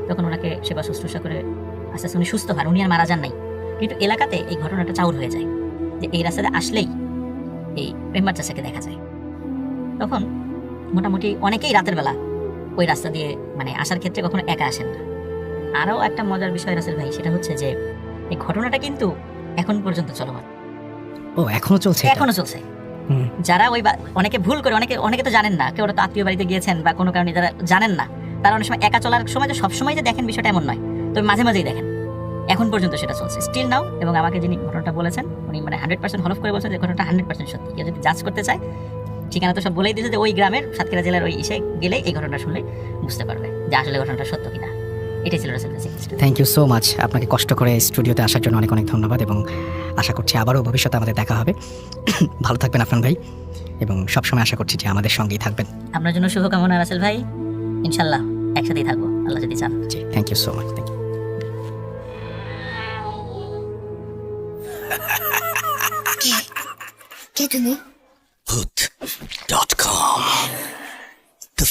তখন ওনাকে সেবা শুশ্রূষা করে আস্তে আস্তে উনি সুস্থ হন, উনি আর মারা যান নাই। কিন্তু এলাকাতে এই ঘটনাটা চাউর হয়ে যায় যে এই রাস্তাতে আসলেই এই মেম্বার চাচাকে দেখা যায়। তখন মোটামুটি অনেকেই রাতের বেলা ওই রাস্তা দিয়ে মানে আসার ক্ষেত্রে কখনো একা আসেন না। আরও একটা মজার বিষয় রাসেল ভাই, সেটা হচ্ছে যে এই ঘটনাটা কিন্তু এখন পর্যন্ত চলমান। ও এখনো চলছে? এখনো চলছে। যারা ওই অনেকে ভুল করে, অনেকে তো জানেন না, কেউ তো আত্মীয় বাড়িতে গিয়েছেন বা কোনো কারণে যারা জানেন না, তারা অনেক সময় একা চলার সময় যে সবসময় যে দেখেন বিষয়টা এমন নয়, তবে মাঝে মাঝেই দেখেন। এখন পর্যন্ত সেটা চলছে স্টিল নাও। এবং আমাকে যিনি ঘটনাটা বলেছেন উনি মানে 100% হলফ করে বলছেন যে ঘটনাটা 100% সত্যি। কেউ যদি জাজ করতে চায়, ঠিকানা তো সব বলেই দিয়েছে যে ওই গ্রামের সাতক্ষীরা জেলার ওই ইসে গেলেই এই ঘটনাটা শুনলে বুঝতে পারবে যে আসলে ঘটনাটা সত্য কিনা। এটাই ছিল রাসেল ভাই। থ্যাংক ইউ সো মাচ, আপনাকে কষ্ট করে স্টুডিওতে আসার জন্য অনেক অনেক ধন্যবাদ, এবং আশা করছি আবারও ভবিষ্যতে আমাদের দেখা হবে। ভালো থাকবেন আফরান ভাই, এবং সবসময় আশা করছি যে আমাদের সঙ্গেই থাকবেন। আপনার জন্য শুভকামনা রাসেল ভাই, ইনশাল্লাহ একসাথেই থাকবো আল্লাহ যদি চান। জি, thank you so much. Thank you. কে তুমি?